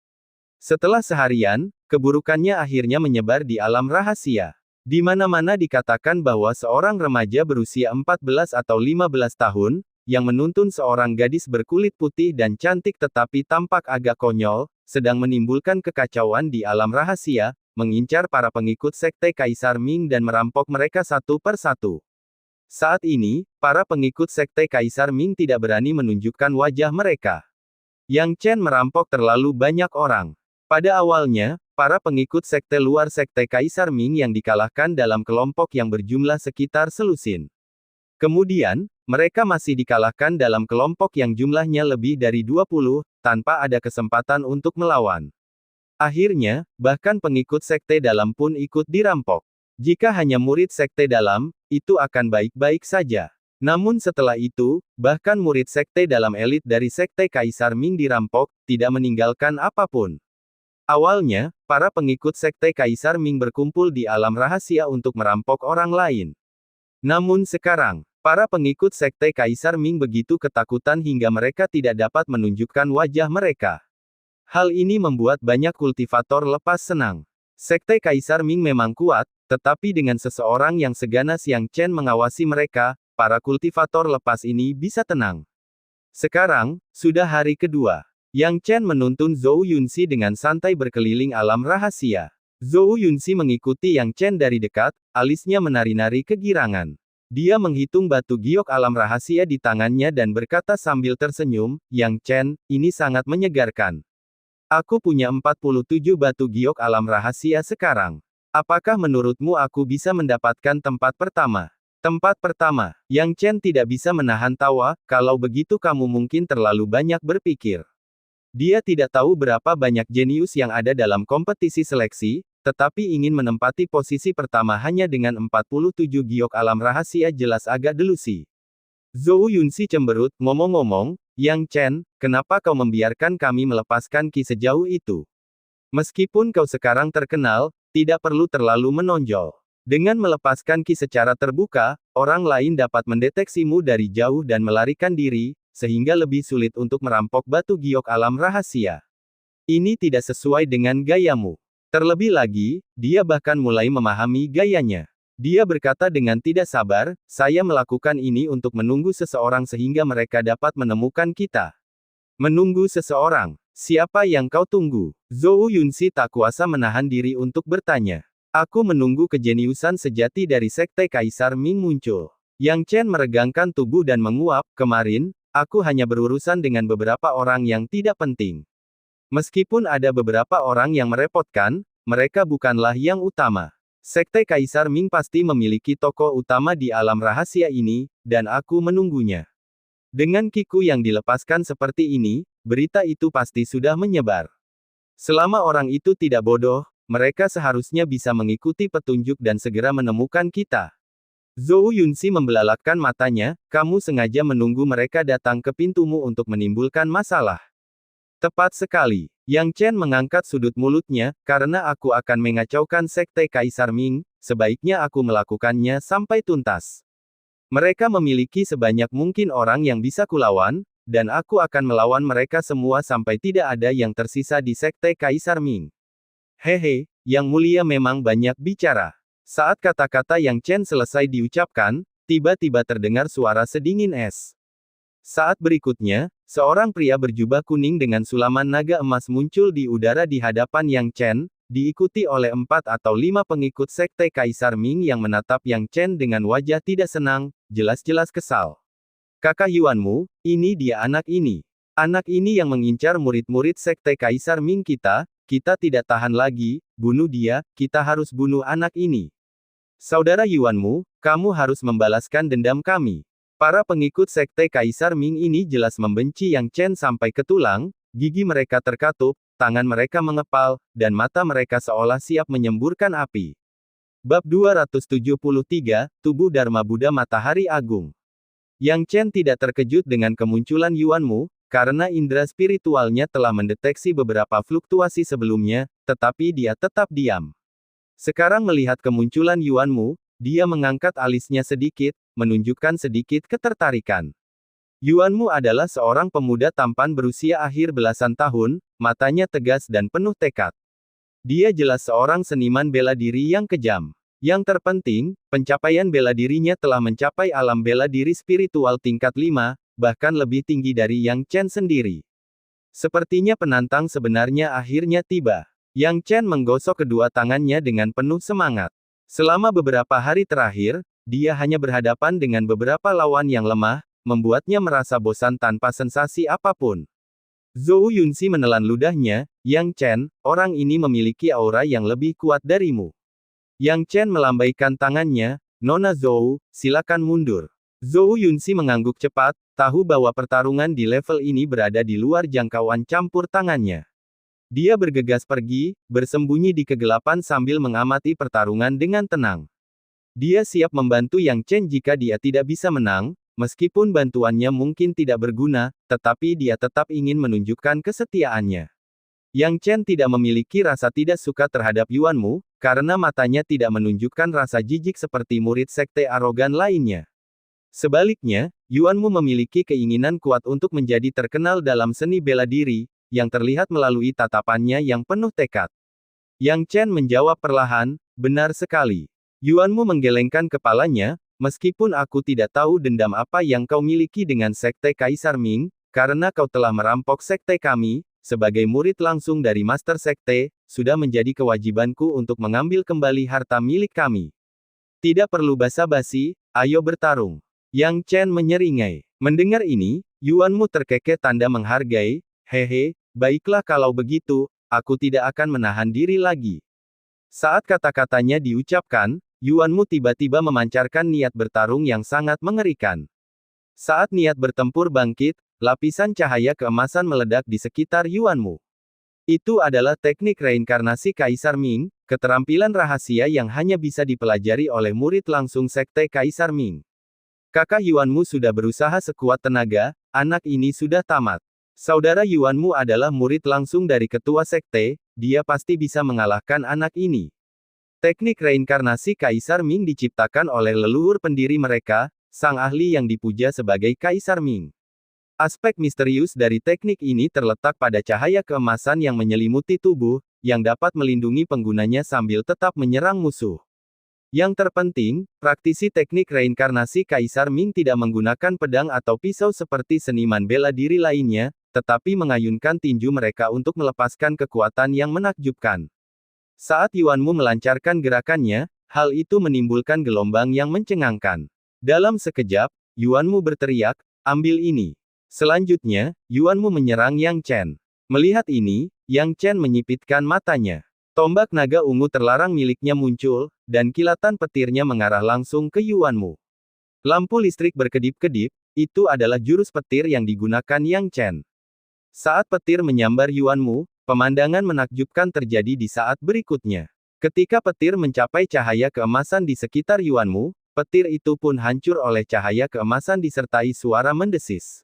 Setelah seharian, keburukannya akhirnya menyebar di alam rahasia. Di mana-mana dikatakan bahwa seorang remaja berusia 14 atau 15 tahun, yang menuntun seorang gadis berkulit putih dan cantik tetapi tampak agak konyol, sedang menimbulkan kekacauan di alam rahasia, mengincar para pengikut sekte Kaisar Ming dan merampok mereka satu per satu. Saat ini, para pengikut sekte Kaisar Ming tidak berani menunjukkan wajah mereka. Yang Chen merampok terlalu banyak orang. Pada awalnya, para pengikut sekte luar sekte Kaisar Ming yang dikalahkan dalam kelompok yang berjumlah sekitar selusin. Kemudian, mereka masih dikalahkan dalam kelompok yang jumlahnya lebih dari 20, tanpa ada kesempatan untuk melawan. Akhirnya, bahkan pengikut sekte dalam pun ikut dirampok. Jika hanya murid sekte dalam, itu akan baik-baik saja. Namun setelah itu, bahkan murid sekte dalam elit dari sekte Kaisar Ming dirampok, tidak meninggalkan apapun. Awalnya, para pengikut sekte Kaisar Ming berkumpul di alam rahasia untuk merampok orang lain. Namun sekarang, para pengikut sekte Kaisar Ming begitu ketakutan hingga mereka tidak dapat menunjukkan wajah mereka. Hal ini membuat banyak kultivator lepas senang. Sekte Kaisar Ming memang kuat, tetapi dengan seseorang yang seganas Yang Chen mengawasi mereka, para kultivator lepas ini bisa tenang. Sekarang, sudah hari kedua. Yang Chen menuntun Zhou Yunxi dengan santai berkeliling alam rahasia. Zhou Yunxi mengikuti Yang Chen dari dekat, alisnya menari-nari kegirangan. Dia menghitung batu giok alam rahasia di tangannya dan berkata sambil tersenyum, "Yang Chen, ini sangat menyegarkan. Aku punya 47 batu giok alam rahasia sekarang. Apakah menurutmu aku bisa mendapatkan tempat pertama?" Tempat pertama. Yang Chen tidak bisa menahan tawa, "Kalau begitu kamu mungkin terlalu banyak berpikir." Dia tidak tahu berapa banyak jenius yang ada dalam kompetisi seleksi, tetapi ingin menempati posisi pertama hanya dengan 47 giok alam rahasia jelas agak delusi. Zhou Yunxi cemberut, "Ngomong-ngomong, Yang Chen, kenapa kau membiarkan kami melepaskan Ki sejauh itu? Meskipun kau sekarang terkenal, tidak perlu terlalu menonjol. Dengan melepaskan Ki secara terbuka, orang lain dapat mendeteksimu dari jauh dan melarikan diri, sehingga lebih sulit untuk merampok batu giok alam rahasia. Ini tidak sesuai dengan gayamu." Terlebih lagi, dia bahkan mulai memahami gayanya. Dia berkata dengan tidak sabar, "Saya melakukan ini untuk menunggu seseorang sehingga mereka dapat menemukan kita." Menunggu seseorang? Siapa yang kau tunggu? Zhou Yunxi tak kuasa menahan diri untuk bertanya. "Aku menunggu kejeniusan sejati dari sekte Kaisar Ming muncul." Yang Chen meregangkan tubuh dan menguap, "Kemarin, aku hanya berurusan dengan beberapa orang yang tidak penting. Meskipun ada beberapa orang yang merepotkan, mereka bukanlah yang utama. Sekte Kaisar Ming pasti memiliki tokoh utama di alam rahasia ini, dan aku menunggunya. Dengan kiku yang dilepaskan seperti ini, berita itu pasti sudah menyebar. Selama orang itu tidak bodoh, mereka seharusnya bisa mengikuti petunjuk dan segera menemukan kita." Zhou Yunxi membelalakkan matanya, "Kamu sengaja menunggu mereka datang ke pintumu untuk menimbulkan masalah." Tepat sekali. Yang Chen mengangkat sudut mulutnya, "Karena aku akan mengacaukan sekte Kaisar Ming, sebaiknya aku melakukannya sampai tuntas. Mereka memiliki sebanyak mungkin orang yang bisa kulawan, dan aku akan melawan mereka semua sampai tidak ada yang tersisa di sekte Kaisar Ming." "Hehe, Yang Mulia memang banyak bicara." Saat kata-kata Yang Chen selesai diucapkan, tiba-tiba terdengar suara sedingin es. Saat berikutnya, seorang pria berjubah kuning dengan sulaman naga emas muncul di udara di hadapan Yang Chen, diikuti oleh 4 atau 5 pengikut sekte Kaisar Ming yang menatap Yang Chen dengan wajah tidak senang, jelas-jelas kesal. "Kakak Yuanmu, ini dia anak ini. Anak ini yang mengincar murid-murid sekte Kaisar Ming kita tidak tahan lagi, bunuh dia, kita harus bunuh anak ini. Saudara Yuanmu, kamu harus membalaskan dendam kami." Para pengikut sekte Kaisar Ming ini jelas membenci Yang Chen sampai ke tulang, gigi mereka terkatup, tangan mereka mengepal, dan mata mereka seolah siap menyemburkan api. Bab 273, Tubuh Dharma Buddha Matahari Agung. Yang Chen tidak terkejut dengan kemunculan Yuanmu, karena indera spiritualnya telah mendeteksi beberapa fluktuasi sebelumnya, tetapi dia tetap diam. Sekarang melihat kemunculan Yuanmu, dia mengangkat alisnya sedikit, menunjukkan sedikit ketertarikan. Yuanmu adalah seorang pemuda tampan berusia akhir belasan tahun, matanya tegas dan penuh tekad. Dia jelas seorang seniman bela diri yang kejam. Yang terpenting, pencapaian bela dirinya telah mencapai alam bela diri spiritual tingkat 5, bahkan lebih tinggi dari Yang Chen sendiri. Sepertinya penantang sebenarnya akhirnya tiba. Yang Chen menggosok kedua tangannya dengan penuh semangat. Selama beberapa hari terakhir, dia hanya berhadapan dengan beberapa lawan yang lemah, membuatnya merasa bosan tanpa sensasi apapun. Zhou Yunxi menelan ludahnya, Yang Chen, orang ini memiliki aura yang lebih kuat darimu. Yang Chen melambaikan tangannya, Nona Zhou, silakan mundur. Zhou Yunxi mengangguk cepat, tahu bahwa pertarungan di level ini berada di luar jangkauan campur tangannya. Dia bergegas pergi, bersembunyi di kegelapan sambil mengamati pertarungan dengan tenang. Dia siap membantu Yang Chen jika dia tidak bisa menang, meskipun bantuannya mungkin tidak berguna, tetapi dia tetap ingin menunjukkan kesetiaannya. Yang Chen tidak memiliki rasa tidak suka terhadap Yuanmu, karena matanya tidak menunjukkan rasa jijik seperti murid sekte arogan lainnya. Sebaliknya, Yuanmu memiliki keinginan kuat untuk menjadi terkenal dalam seni bela diri, yang terlihat melalui tatapannya yang penuh tekad. Yang Chen menjawab perlahan, benar sekali. Yuanmu menggelengkan kepalanya, meskipun aku tidak tahu dendam apa yang kau miliki dengan sekte Kaisar Ming, karena kau telah merampok sekte kami, sebagai murid langsung dari Master Sekte, sudah menjadi kewajibanku untuk mengambil kembali harta milik kami. Tidak perlu basa-basi, ayo bertarung. Yang Chen menyeringai. Mendengar ini, Yuanmu terkekeh tanda menghargai, hehe, baiklah kalau begitu, aku tidak akan menahan diri lagi. Saat kata-katanya diucapkan, Yuanmu tiba-tiba memancarkan niat bertarung yang sangat mengerikan. Saat niat bertempur bangkit, lapisan cahaya keemasan meledak di sekitar Yuanmu. Itu adalah teknik reinkarnasi Kaisar Ming, keterampilan rahasia yang hanya bisa dipelajari oleh murid langsung Sekte Kaisar Ming. Kakak Yuanmu sudah berusaha sekuat tenaga, anak ini sudah tamat. Saudara Yuanmu adalah murid langsung dari ketua sekte, dia pasti bisa mengalahkan anak ini. Teknik reinkarnasi Kaisar Ming diciptakan oleh leluhur pendiri mereka, sang ahli yang dipuja sebagai Kaisar Ming. Aspek misterius dari teknik ini terletak pada cahaya keemasan yang menyelimuti tubuh, yang dapat melindungi penggunanya sambil tetap menyerang musuh. Yang terpenting, praktisi teknik reinkarnasi Kaisar Ming tidak menggunakan pedang atau pisau seperti seniman bela diri lainnya, tetapi mengayunkan tinju mereka untuk melepaskan kekuatan yang menakjubkan. Saat Yuanmu melancarkan gerakannya, hal itu menimbulkan gelombang yang mencengangkan. Dalam sekejap, Yuanmu berteriak, ambil ini. Selanjutnya, Yuanmu menyerang Yang Chen. Melihat ini, Yang Chen menyipitkan matanya. Tombak naga ungu terlarang miliknya muncul, dan kilatan petirnya mengarah langsung ke Yuanmu. Lampu listrik berkedip-kedip, itu adalah jurus petir yang digunakan Yang Chen. Saat petir menyambar Yuanmu, pemandangan menakjubkan terjadi di saat berikutnya. Ketika petir mencapai cahaya keemasan di sekitar Yuanmu, petir itu pun hancur oleh cahaya keemasan disertai suara mendesis.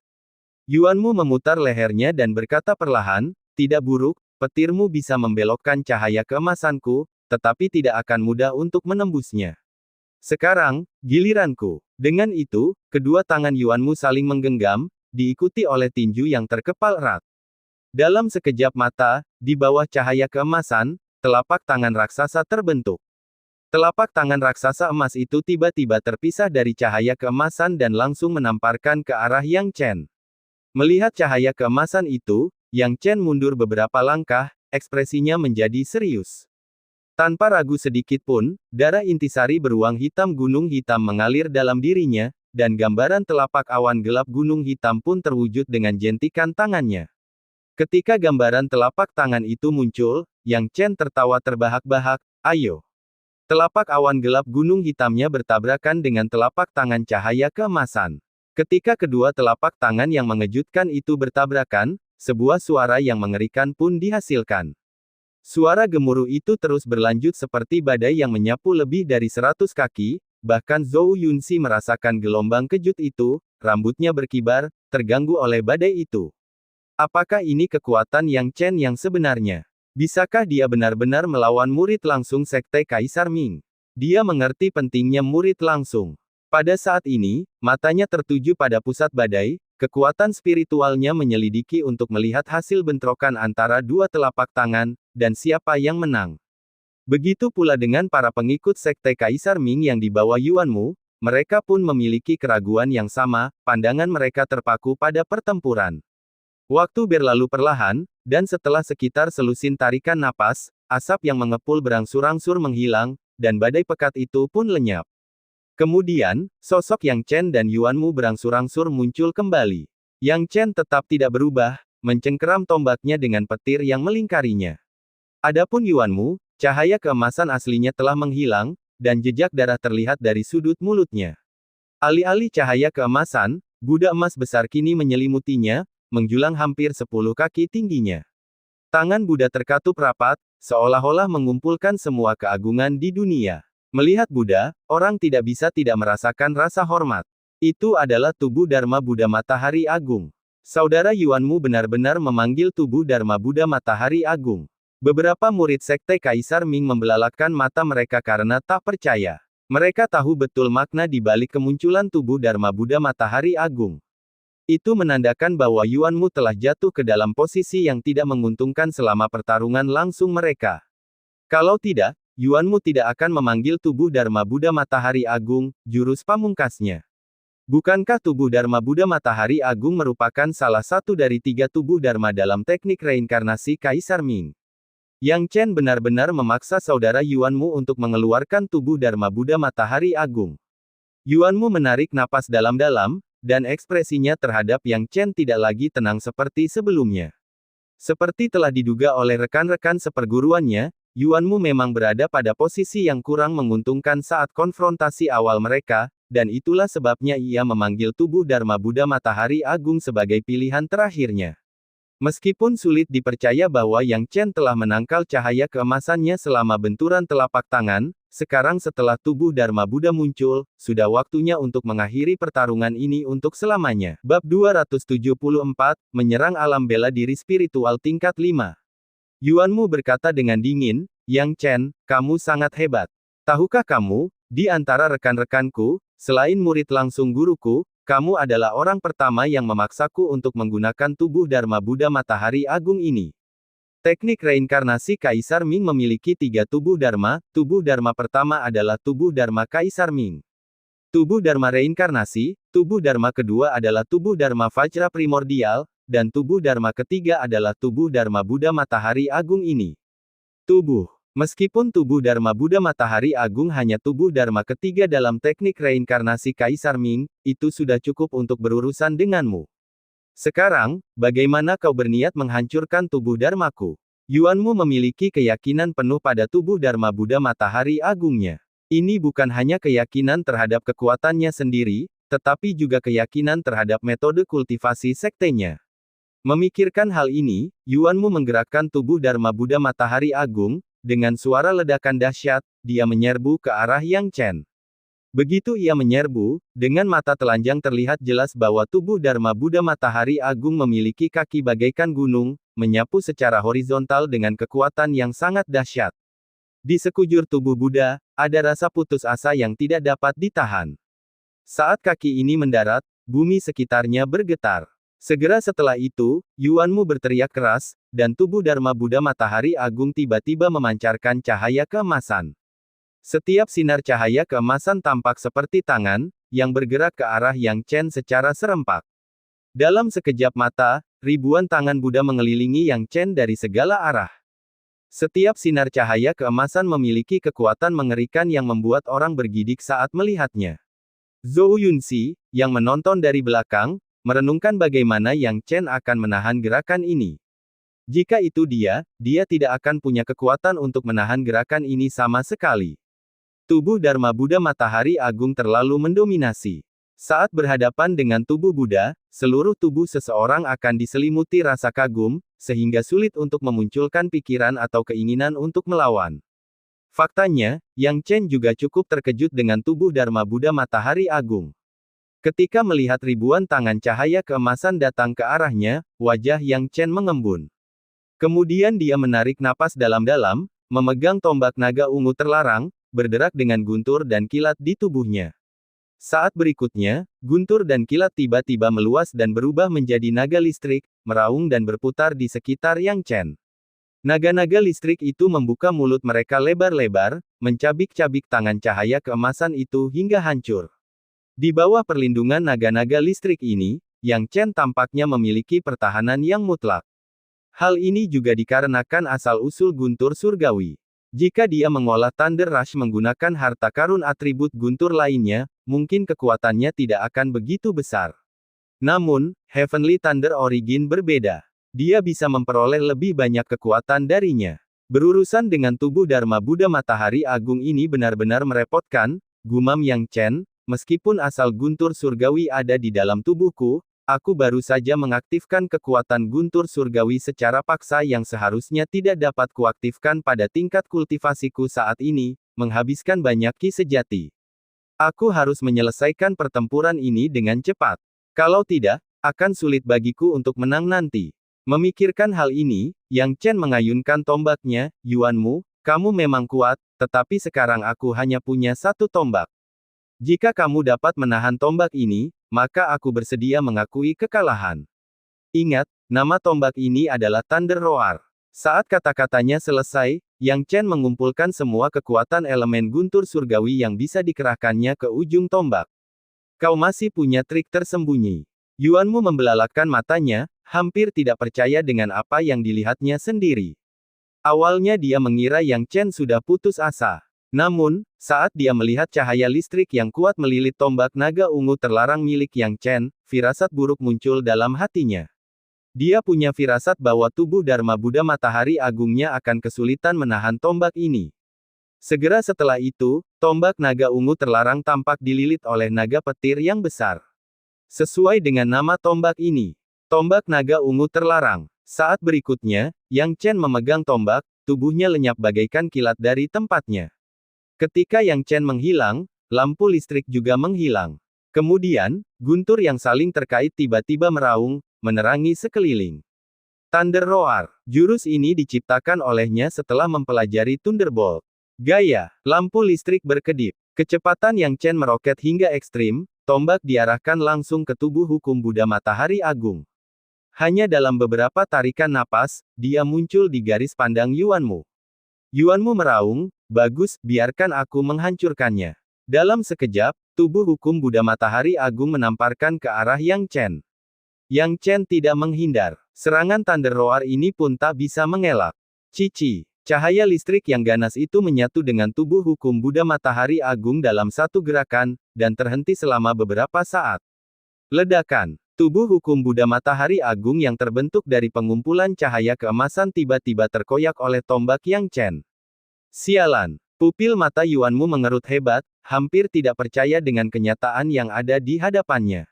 Yuanmu memutar lehernya dan berkata perlahan, tidak buruk, petirmu bisa membelokkan cahaya keemasanku, tetapi tidak akan mudah untuk menembusnya. Sekarang, giliranku. Dengan itu, kedua tangan Yuanmu saling menggenggam, diikuti oleh tinju yang terkepal erat. Dalam sekejap mata, di bawah cahaya keemasan, telapak tangan raksasa terbentuk. Telapak tangan raksasa emas itu tiba-tiba terpisah dari cahaya keemasan dan langsung menamparkan ke arah Yang Chen. Melihat cahaya keemasan itu, Yang Chen mundur beberapa langkah, ekspresinya menjadi serius. Tanpa ragu sedikit pun, darah intisari beruang hitam gunung hitam mengalir dalam dirinya, dan gambaran telapak awan gelap gunung hitam pun terwujud dengan jentikan tangannya. Ketika gambaran telapak tangan itu muncul, Yang Chen tertawa terbahak-bahak, ayo. Telapak awan gelap gunung hitamnya bertabrakan dengan telapak tangan cahaya keemasan. Ketika kedua telapak tangan yang mengejutkan itu bertabrakan, sebuah suara yang mengerikan pun dihasilkan. Suara gemuruh itu terus berlanjut seperti badai yang menyapu lebih dari 100 kaki, bahkan Zhou Yunxi merasakan gelombang kejut itu, rambutnya berkibar, terganggu oleh badai itu. Apakah ini kekuatan Yang Chen yang sebenarnya? Bisakah dia benar-benar melawan murid langsung Sekte Kaisar Ming? Dia mengerti pentingnya murid langsung. Pada saat ini, matanya tertuju pada pusat badai, kekuatan spiritualnya menyelidiki untuk melihat hasil bentrokan antara dua telapak tangan, dan siapa yang menang. Begitu pula dengan para pengikut Sekte Kaisar Ming yang dibawa Yuanmu, mereka pun memiliki keraguan yang sama, pandangan mereka terpaku pada pertempuran. Waktu berlalu perlahan, dan setelah sekitar selusin tarikan napas, asap yang mengepul berangsur-angsur menghilang, dan badai pekat itu pun lenyap. Kemudian, sosok Yang Chen dan Yuanmu berangsur-angsur muncul kembali. Yang Chen tetap tidak berubah, mencengkeram tombaknya dengan petir yang melingkarinya. Adapun Yuanmu, cahaya keemasan aslinya telah menghilang, dan jejak darah terlihat dari sudut mulutnya. Alih-alih cahaya keemasan, Buddha emas besar kini menyelimutinya, menjulang hampir 10 kaki tingginya. Tangan Buddha terkatup rapat, seolah-olah mengumpulkan semua keagungan di dunia. Melihat Buddha, orang tidak bisa tidak merasakan rasa hormat. Itu adalah tubuh Dharma Buddha Matahari Agung. Saudara Yuanmu benar-benar memanggil tubuh Dharma Buddha Matahari Agung. Beberapa murid sekte Kaisar Ming membelalakkan mata mereka karena tak percaya. Mereka tahu betul makna di balik kemunculan tubuh Dharma Buddha Matahari Agung. Itu menandakan bahwa Yuanmu telah jatuh ke dalam posisi yang tidak menguntungkan selama pertarungan langsung mereka. Kalau tidak, Yuanmu tidak akan memanggil tubuh Dharma Buddha Matahari Agung, jurus pamungkasnya. Bukankah tubuh Dharma Buddha Matahari Agung merupakan salah satu dari 3 tubuh Dharma dalam teknik reinkarnasi Kaisar Ming? Yang Chen benar-benar memaksa saudara Yuanmu untuk mengeluarkan tubuh Dharma Buddha Matahari Agung. Yuanmu menarik napas dalam-dalam, dan ekspresinya terhadap Yang Chen tidak lagi tenang seperti sebelumnya. Seperti telah diduga oleh rekan-rekan seperguruannya, Yuanmu memang berada pada posisi yang kurang menguntungkan saat konfrontasi awal mereka, dan itulah sebabnya ia memanggil tubuh Dharma Buddha Matahari Agung sebagai pilihan terakhirnya. Meskipun sulit dipercaya bahwa Yang Chen telah menangkal cahaya keemasannya selama benturan telapak tangan, sekarang setelah tubuh Dharma Buddha muncul, sudah waktunya untuk mengakhiri pertarungan ini untuk selamanya. Bab 274, Menyerang Alam Bela Diri Spiritual Tingkat 5. Yuanmu berkata dengan dingin, Yang Chen, kamu sangat hebat. Tahukah kamu, di antara rekan-rekanku, selain murid langsung guruku, kamu adalah orang pertama yang memaksaku untuk menggunakan tubuh Dharma Buddha Matahari Agung ini. Teknik reinkarnasi Kaisar Ming memiliki 3 tubuh Dharma. Tubuh Dharma pertama adalah tubuh Dharma Kaisar Ming. Tubuh Dharma reinkarnasi, tubuh Dharma kedua adalah tubuh Dharma Vajra primordial, dan tubuh Dharma ketiga adalah tubuh Dharma Buddha Matahari Agung ini. Tubuh. Meskipun tubuh Dharma Buddha Matahari Agung hanya tubuh Dharma ketiga dalam teknik reinkarnasi Kaisar Ming, itu sudah cukup untuk berurusan denganmu. Sekarang, bagaimana kau berniat menghancurkan tubuh Dharmaku? Yuanmu memiliki keyakinan penuh pada tubuh Dharma Buddha Matahari Agungnya. Ini bukan hanya keyakinan terhadap kekuatannya sendiri, tetapi juga keyakinan terhadap metode kultivasi sektenya. Memikirkan hal ini, Yuanmu menggerakkan tubuh Dharma Buddha Matahari Agung, dengan suara ledakan dahsyat, dia menyerbu ke arah Yang Chen. Begitu ia menyerbu, dengan mata telanjang terlihat jelas bahwa tubuh Dharma Buddha Matahari Agung memiliki kaki bagaikan gunung, menyapu secara horizontal dengan kekuatan yang sangat dahsyat. Di sekujur tubuh Buddha, ada rasa putus asa yang tidak dapat ditahan. Saat kaki ini mendarat, bumi sekitarnya bergetar. Segera setelah itu, Yuanmu berteriak keras, dan tubuh Dharma Buddha Matahari Agung tiba-tiba memancarkan cahaya keemasan. Setiap sinar cahaya keemasan tampak seperti tangan, yang bergerak ke arah Yang Chen secara serempak. Dalam sekejap mata, ribuan tangan Buddha mengelilingi Yang Chen dari segala arah. Setiap sinar cahaya keemasan memiliki kekuatan mengerikan yang membuat orang bergidik saat melihatnya. Zhou Yunxi, yang menonton dari belakang, merenungkan bagaimana Yang Chen akan menahan gerakan ini. Jika itu dia tidak akan punya kekuatan untuk menahan gerakan ini sama sekali. Tubuh Dharma Buddha Matahari Agung terlalu mendominasi. Saat berhadapan dengan tubuh Buddha, seluruh tubuh seseorang akan diselimuti rasa kagum, sehingga sulit untuk memunculkan pikiran atau keinginan untuk melawan. Faktanya, Yang Chen juga cukup terkejut dengan tubuh Dharma Buddha Matahari Agung. Ketika melihat ribuan tangan cahaya keemasan datang ke arahnya, wajah Yang Chen mengembun. Kemudian dia menarik napas dalam-dalam, memegang tombak naga ungu terlarang, berderak dengan guntur dan kilat di tubuhnya. Saat berikutnya, guntur dan kilat tiba-tiba meluas dan berubah menjadi naga listrik, meraung dan berputar di sekitar Yang Chen. Naga-naga listrik itu membuka mulut mereka lebar-lebar, mencabik-cabik tangan cahaya keemasan itu hingga hancur. Di bawah perlindungan naga-naga listrik ini, Yang Chen tampaknya memiliki pertahanan yang mutlak. Hal ini juga dikarenakan asal-usul guntur surgawi. Jika dia mengolah Thunder Rush menggunakan harta karun atribut guntur lainnya, mungkin kekuatannya tidak akan begitu besar. Namun, Heavenly Thunder Origin berbeda. Dia bisa memperoleh lebih banyak kekuatan darinya. Berurusan dengan tubuh Dharma Buddha Matahari Agung ini benar-benar merepotkan, gumam Yang Chen, meskipun asal guntur surgawi ada di dalam tubuhku, aku baru saja mengaktifkan kekuatan guntur surgawi secara paksa yang seharusnya tidak dapat kuaktifkan pada tingkat kultivasiku saat ini, menghabiskan banyak ki sejati. Aku harus menyelesaikan pertempuran ini dengan cepat. Kalau tidak, akan sulit bagiku untuk menang nanti. Memikirkan hal ini, Yang Chen mengayunkan tombaknya, Yuanmu, kamu memang kuat, tetapi sekarang aku hanya punya satu tombak. Jika kamu dapat menahan tombak ini, maka aku bersedia mengakui kekalahan. Ingat, nama tombak ini adalah Thunder Roar. Saat kata-katanya selesai, Yang Chen mengumpulkan semua kekuatan elemen guntur surgawi yang bisa dikerahkannya ke ujung tombak. Kau masih punya trik tersembunyi. Yuanmu membelalakkan matanya, hampir tidak percaya dengan apa yang dilihatnya sendiri. Awalnya dia mengira Yang Chen sudah putus asa. Namun, saat dia melihat cahaya listrik yang kuat melilit tombak naga ungu terlarang milik Yang Chen, firasat buruk muncul dalam hatinya. Dia punya firasat bahwa tubuh Dharma Buddha Matahari Agungnya akan kesulitan menahan tombak ini. Segera setelah itu, tombak naga ungu terlarang tampak dililit oleh naga petir yang besar. Sesuai dengan nama tombak ini, tombak naga ungu terlarang. Saat berikutnya, Yang Chen memegang tombak, tubuhnya lenyap bagaikan kilat dari tempatnya. Ketika Yang Chen menghilang, lampu listrik juga menghilang. Kemudian, guntur yang saling terkait tiba-tiba meraung, menerangi sekeliling. Thunder Roar. Jurus ini diciptakan olehnya setelah mempelajari Thunderbolt. Gaya, lampu listrik berkedip. Kecepatan Yang Chen meroket hingga ekstrim, tombak diarahkan langsung ke tubuh hukum Buddha Matahari Agung. Hanya dalam beberapa tarikan napas, dia muncul di garis pandang Yuanmu. Yuanmu meraung, bagus, biarkan aku menghancurkannya. Dalam sekejap, tubuh hukum Buddha Matahari Agung menamparkan ke arah Yang Chen. Yang Chen tidak menghindar. Serangan Thunder Roar ini pun tak bisa mengelak. Cici. Cahaya listrik yang ganas itu menyatu dengan tubuh hukum Buddha Matahari Agung dalam satu gerakan, dan terhenti selama beberapa saat. Ledakan. Tubuh hukum Buddha Matahari Agung yang terbentuk dari pengumpulan cahaya keemasan tiba-tiba terkoyak oleh tombak Yang Chen. Sialan. Pupil mata Yuanmu mengerut hebat, hampir tidak percaya dengan kenyataan yang ada di hadapannya.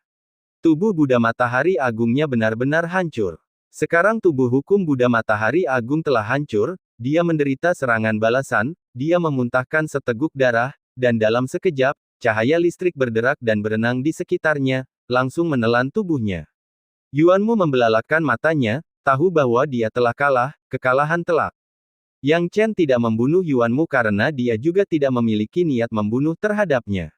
Tubuh Buddha Matahari Agungnya benar-benar hancur. Sekarang tubuh hukum Buddha Matahari Agung telah hancur, dia menderita serangan balasan, dia memuntahkan seteguk darah, dan dalam sekejap, cahaya listrik berderak dan berenang di sekitarnya, langsung menelan tubuhnya. Yuanmu membelalakkan matanya, tahu bahwa dia telah kalah, kekalahan telak. Yang Chen tidak membunuh Yuanmu karena dia juga tidak memiliki niat membunuh terhadapnya.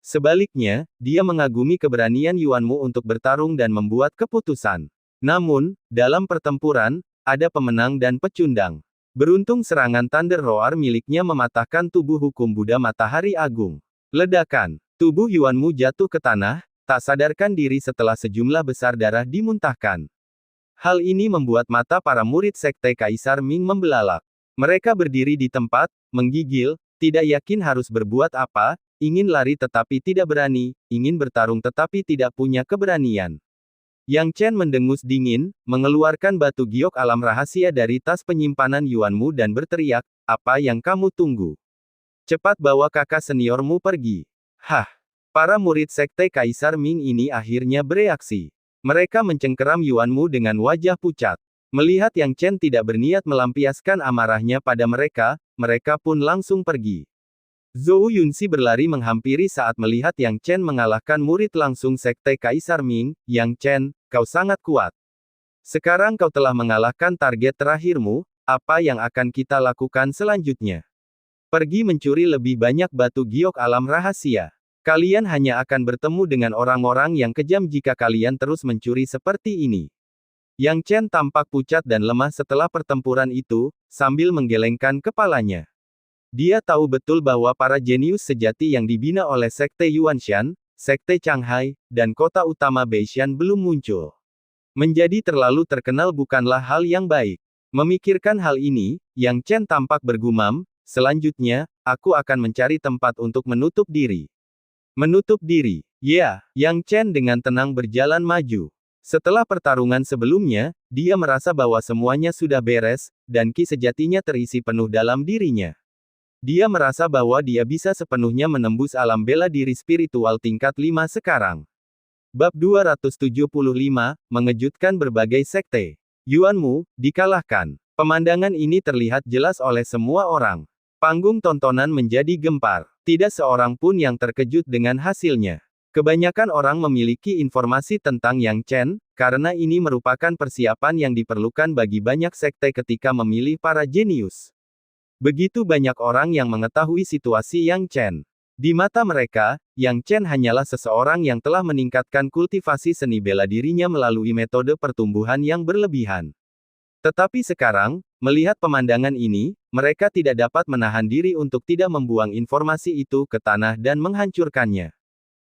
Sebaliknya, dia mengagumi keberanian Yuanmu untuk bertarung dan membuat keputusan. Namun, dalam pertempuran, ada pemenang dan pecundang. Beruntung serangan Thunder Roar miliknya mematahkan tubuh hukum Buddha Matahari Agung. Ledakan. Tubuh Yuanmu jatuh ke tanah, tak sadarkan diri setelah sejumlah besar darah dimuntahkan. Hal ini membuat mata para murid Sekte Kaisar Ming membelalak. Mereka berdiri di tempat, menggigil, tidak yakin harus berbuat apa, ingin lari tetapi tidak berani, ingin bertarung tetapi tidak punya keberanian. Yang Chen mendengus dingin, mengeluarkan batu giok alam rahasia dari tas penyimpanan Yuanmu dan berteriak, apa yang kamu tunggu? Cepat bawa kakak seniormu pergi. Hah! Para murid Sekte Kaisar Ming ini akhirnya bereaksi. Mereka mencengkeram Yuanmu dengan wajah pucat. Melihat Yang Chen tidak berniat melampiaskan amarahnya pada mereka, mereka pun langsung pergi. Zhou Yunxi berlari menghampiri saat melihat Yang Chen mengalahkan murid langsung Sekte Kaisar Ming. Yang Chen, kau sangat kuat. Sekarang kau telah mengalahkan target terakhirmu, apa yang akan kita lakukan selanjutnya? Pergi mencuri lebih banyak batu giok alam rahasia. Kalian hanya akan bertemu dengan orang-orang yang kejam jika kalian terus mencuri seperti ini. Yang Chen tampak pucat dan lemah setelah pertempuran itu, sambil menggelengkan kepalanya. Dia tahu betul bahwa para jenius sejati yang dibina oleh Sekte Yuanshan, Sekte Changhai, dan kota utama Beishan belum muncul. Menjadi terlalu terkenal bukanlah hal yang baik. Memikirkan hal ini, Yang Chen tampak bergumam, selanjutnya, aku akan mencari tempat untuk menutup diri. Menutup diri. Ya, Yang Chen dengan tenang berjalan maju. Setelah pertarungan sebelumnya, dia merasa bahwa semuanya sudah beres, dan ki sejatinya terisi penuh dalam dirinya. Dia merasa bahwa dia bisa sepenuhnya menembus alam bela diri spiritual tingkat 5 sekarang. Bab 275, mengejutkan berbagai sekte. Yuanmu, dikalahkan. Pemandangan ini terlihat jelas oleh semua orang. Panggung tontonan menjadi gempar. Tidak seorang pun yang terkejut dengan hasilnya. Kebanyakan orang memiliki informasi tentang Yang Chen, karena ini merupakan persiapan yang diperlukan bagi banyak sekte ketika memilih para jenius. Begitu banyak orang yang mengetahui situasi Yang Chen. Di mata mereka, Yang Chen hanyalah seseorang yang telah meningkatkan kultivasi seni bela dirinya melalui metode pertumbuhan yang berlebihan. Tetapi sekarang, melihat pemandangan ini, mereka tidak dapat menahan diri untuk tidak membuang informasi itu ke tanah dan menghancurkannya.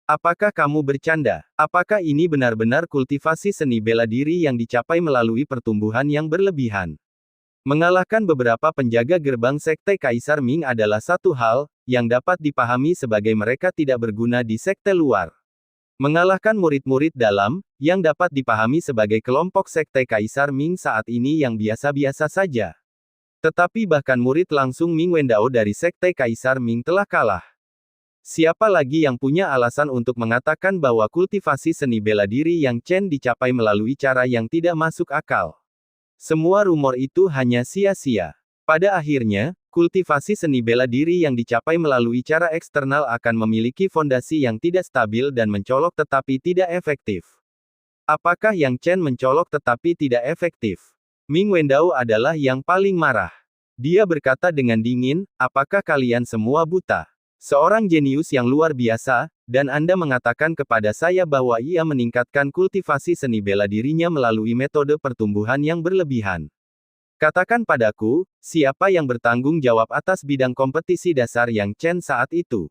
Apakah kamu bercanda? Apakah ini benar-benar kultivasi seni bela diri yang dicapai melalui pertumbuhan yang berlebihan? Mengalahkan beberapa penjaga gerbang sekte Kaisar Ming adalah satu hal, yang dapat dipahami sebagai mereka tidak berguna di sekte luar. Mengalahkan murid-murid dalam, yang dapat dipahami sebagai kelompok sekte Kaisar Ming saat ini yang biasa-biasa saja. Tetapi bahkan murid langsung Ming Wendao dari sekte Kaisar Ming telah kalah. Siapa lagi yang punya alasan untuk mengatakan bahwa kultivasi seni bela diri Yang Chen dicapai melalui cara yang tidak masuk akal? Semua rumor itu hanya sia-sia. Pada akhirnya, kultivasi seni bela diri yang dicapai melalui cara eksternal akan memiliki fondasi yang tidak stabil dan mencolok tetapi tidak efektif. Apakah Yang Chen mencolok tetapi tidak efektif? Ming Wendao adalah yang paling marah. Dia berkata dengan dingin, apakah kalian semua buta? Seorang jenius yang luar biasa, dan Anda mengatakan kepada saya bahwa ia meningkatkan kultivasi seni bela dirinya melalui metode pertumbuhan yang berlebihan. Katakan padaku, siapa yang bertanggung jawab atas bidang kompetisi dasar Yang Chen saat itu?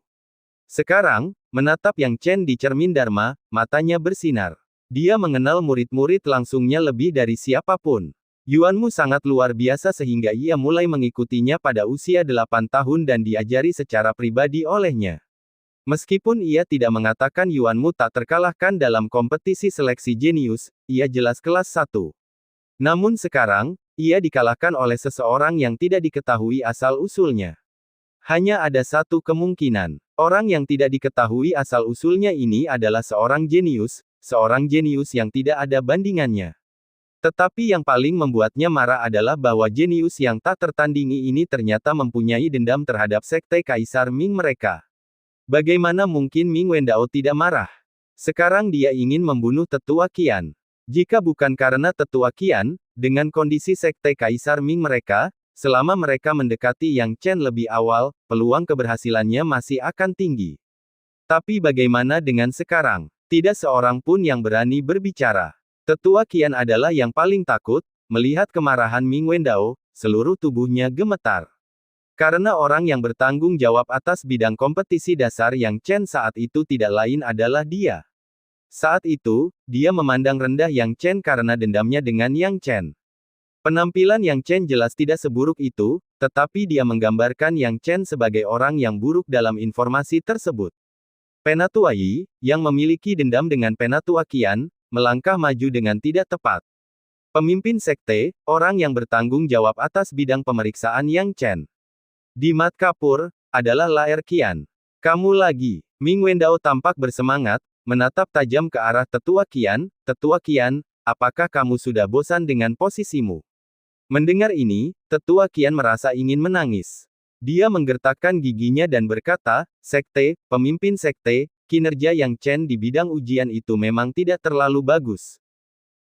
Sekarang, menatap Yang Chen di cermin Dharma, matanya bersinar. Dia mengenal murid-murid langsungnya lebih dari siapapun. Yuanmu sangat luar biasa sehingga ia mulai mengikutinya pada usia 8 tahun dan diajari secara pribadi olehnya. Meskipun ia tidak mengatakan Yuanmu tak terkalahkan dalam kompetisi seleksi jenius, ia jelas kelas 1. Namun sekarang, ia dikalahkan oleh seseorang yang tidak diketahui asal-usulnya. Hanya ada satu kemungkinan. Orang yang tidak diketahui asal-usulnya ini adalah seorang jenius yang tidak ada bandingannya. Tetapi yang paling membuatnya marah adalah bahwa jenius yang tak tertandingi ini ternyata mempunyai dendam terhadap sekte Kaisar Ming mereka. Bagaimana mungkin Ming Wendao tidak marah? Sekarang dia ingin membunuh Tetua Qian. Jika bukan karena Tetua Qian, dengan kondisi sekte Kaisar Ming mereka, selama mereka mendekati Yang Chen lebih awal, peluang keberhasilannya masih akan tinggi. Tapi bagaimana dengan sekarang? Tidak seorang pun yang berani berbicara. Tetua Qian adalah yang paling takut, melihat kemarahan Ming Wendao, seluruh tubuhnya gemetar. Karena orang yang bertanggung jawab atas bidang kompetisi dasar Yang Chen saat itu tidak lain adalah dia. Saat itu, dia memandang rendah Yang Chen karena dendamnya dengan Yang Chen. Penampilan Yang Chen jelas tidak seburuk itu, tetapi dia menggambarkan Yang Chen sebagai orang yang buruk dalam informasi tersebut. Penatua Yi, yang memiliki dendam dengan Penatua Qian, melangkah maju dengan tidak tepat. Pemimpin sekte, orang yang bertanggung jawab atas bidang pemeriksaan Yang Chen. Di Mat Kapur, adalah Laer Qian. Kamu lagi. Ming Wendao tampak bersemangat, menatap tajam ke arah Tetua Qian. Tetua Qian, apakah kamu sudah bosan dengan posisimu? Mendengar ini, Tetua Qian merasa ingin menangis. Dia menggertakkan giginya dan berkata, sekte, pemimpin sekte, kinerja Yang Chen di bidang ujian itu memang tidak terlalu bagus.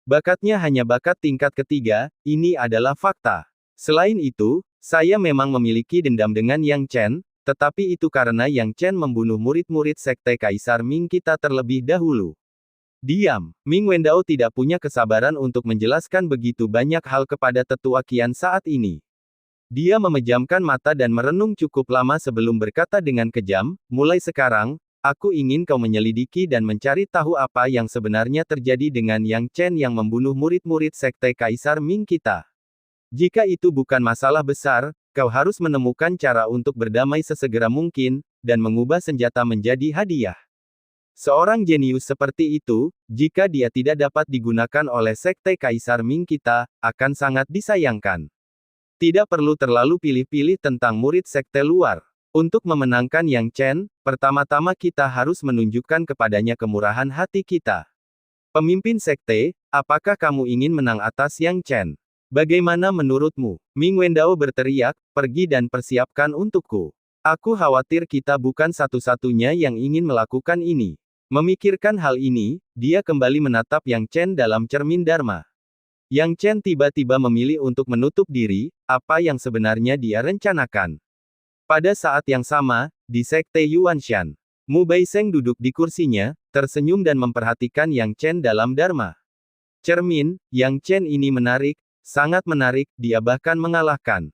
Bakatnya hanya bakat tingkat ketiga, ini adalah fakta. Selain itu, saya memang memiliki dendam dengan Yang Chen, tetapi itu karena Yang Chen membunuh murid-murid sekte Kaisar Ming kita terlebih dahulu. Diam. Ming Wendao tidak punya kesabaran untuk menjelaskan begitu banyak hal kepada Tetua Qian saat ini. Dia memejamkan mata dan merenung cukup lama sebelum berkata dengan kejam, mulai sekarang, Aku ingin kau menyelidiki dan mencari tahu apa yang sebenarnya terjadi dengan Yang Chen yang membunuh murid-murid Sekte Kaisar Ming kita. Jika itu bukan masalah besar, kau harus menemukan cara untuk berdamai sesegera mungkin, dan mengubah senjata menjadi hadiah. Seorang jenius seperti itu, jika dia tidak dapat digunakan oleh Sekte Kaisar Ming kita, akan sangat disayangkan. Tidak perlu terlalu pilih-pilih tentang murid sekte luar. Untuk memenangkan Yang Chen, pertama-tama kita harus menunjukkan kepadanya kemurahan hati kita. Pemimpin sekte, apakah kamu ingin menang atas Yang Chen? Bagaimana menurutmu? Ming Wendao berteriak, pergi dan persiapkan untukku. Aku khawatir kita bukan satu-satunya yang ingin melakukan ini. Memikirkan hal ini, dia kembali menatap Yang Chen dalam cermin Dharma. Yang Chen tiba-tiba memilih untuk menutup diri, apa yang sebenarnya dia rencanakan. Pada saat yang sama, di Sekte Yuanshan, Mu Baiseng duduk di kursinya, tersenyum dan memperhatikan Yang Chen dalam Dharma. Cermin, Yang Chen ini menarik, sangat menarik, dia bahkan mengalahkan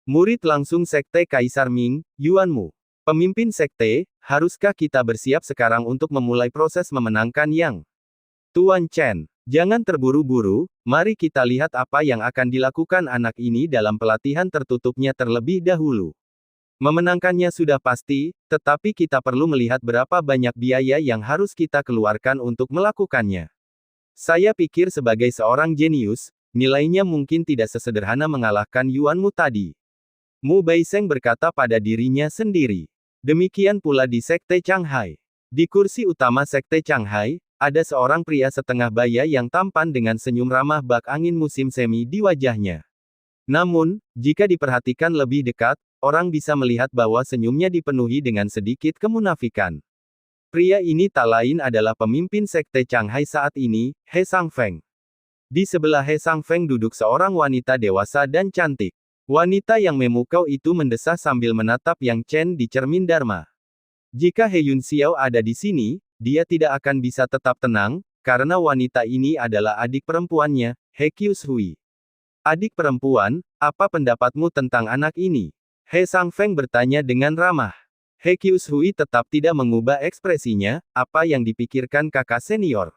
murid langsung Sekte Kaisar Ming, Yuanmu. Pemimpin sekte, haruskah kita bersiap sekarang untuk memulai proses memenangkan Yang Tuan Chen? Jangan terburu-buru, mari kita lihat apa yang akan dilakukan anak ini dalam pelatihan tertutupnya terlebih dahulu. Memenangkannya sudah pasti, tetapi kita perlu melihat berapa banyak biaya yang harus kita keluarkan untuk melakukannya. Saya pikir sebagai seorang jenius, nilainya mungkin tidak sesederhana mengalahkan Yuanmu tadi. Mu Baiseng berkata pada dirinya sendiri. Demikian pula di Sekte Changhai. Di kursi utama Sekte Changhai, ada seorang pria setengah baya yang tampan dengan senyum ramah bak angin musim semi di wajahnya. Namun, jika diperhatikan lebih dekat, orang bisa melihat bahwa senyumnya dipenuhi dengan sedikit kemunafikan. Pria ini tak lain adalah pemimpin Sekte Changhai saat ini, He Sangfeng. Di sebelah He Sangfeng duduk seorang wanita dewasa dan cantik. Wanita yang memukau itu mendesah sambil menatap Yang Chen di cermin Dharma. Jika He Yun Xiao ada di sini, dia tidak akan bisa tetap tenang, karena wanita ini adalah adik perempuannya, He Qius Hui. Adik perempuan, apa pendapatmu tentang anak ini? He Sangfeng bertanya dengan ramah. He Qius Hui tetap tidak mengubah ekspresinya, apa yang dipikirkan kakak senior.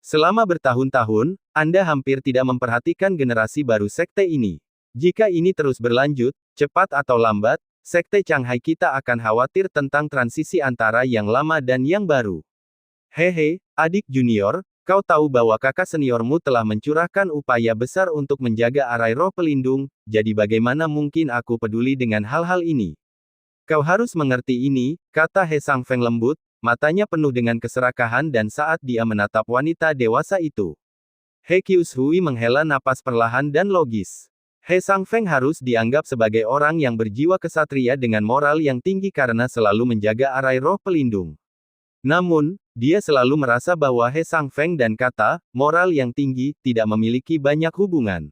Selama bertahun-tahun, Anda hampir tidak memperhatikan generasi baru sekte ini. Jika ini terus berlanjut, cepat atau lambat, Sekte Changhai kita akan khawatir tentang transisi antara yang lama dan yang baru. Hehe, adik junior, kau tahu bahwa kakak seniormu telah mencurahkan upaya besar untuk menjaga arai roh pelindung, jadi bagaimana mungkin aku peduli dengan hal-hal ini? Kau harus mengerti ini, kata He Sangfeng lembut, matanya penuh dengan keserakahan dan saat dia menatap wanita dewasa itu. He Qius Hui menghela napas perlahan dan logis. He Sangfeng harus dianggap sebagai orang yang berjiwa kesatria dengan moral yang tinggi karena selalu menjaga arai roh pelindung. Namun, dia selalu merasa bahwa He Sangfeng dan kata, moral yang tinggi, tidak memiliki banyak hubungan.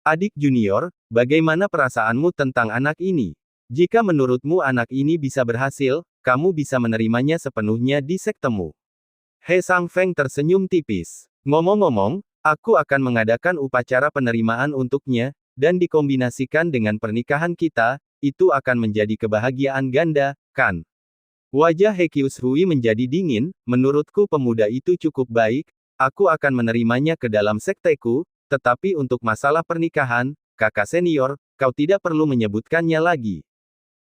Adik junior, bagaimana perasaanmu tentang anak ini? Jika menurutmu anak ini bisa berhasil, kamu bisa menerimanya sepenuhnya di sektemu. He Sangfeng tersenyum tipis. Ngomong-ngomong, aku akan mengadakan upacara penerimaan untuknya, dan dikombinasikan dengan pernikahan kita, itu akan menjadi kebahagiaan ganda, kan? Wajah He Qius Hui menjadi dingin, menurutku pemuda itu cukup baik, aku akan menerimanya ke dalam sekteku, tetapi untuk masalah pernikahan, kakak senior, kau tidak perlu menyebutkannya lagi.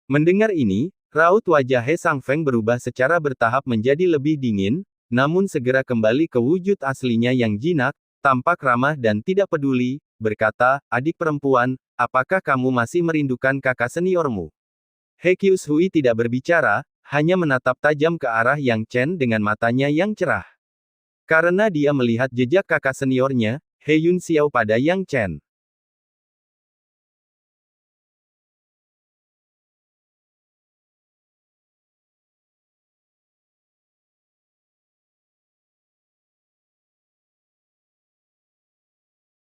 Mendengar ini, raut wajah He Sangfeng berubah secara bertahap menjadi lebih dingin, namun segera kembali ke wujud aslinya yang jinak, tampak ramah dan tidak peduli, berkata, adik perempuan, apakah kamu masih merindukan kakak seniormu? He Qius Hui tidak berbicara, hanya menatap tajam ke arah Yang Chen dengan matanya yang cerah. Karena dia melihat jejak kakak seniornya, He Yun Xiao pada Yang Chen.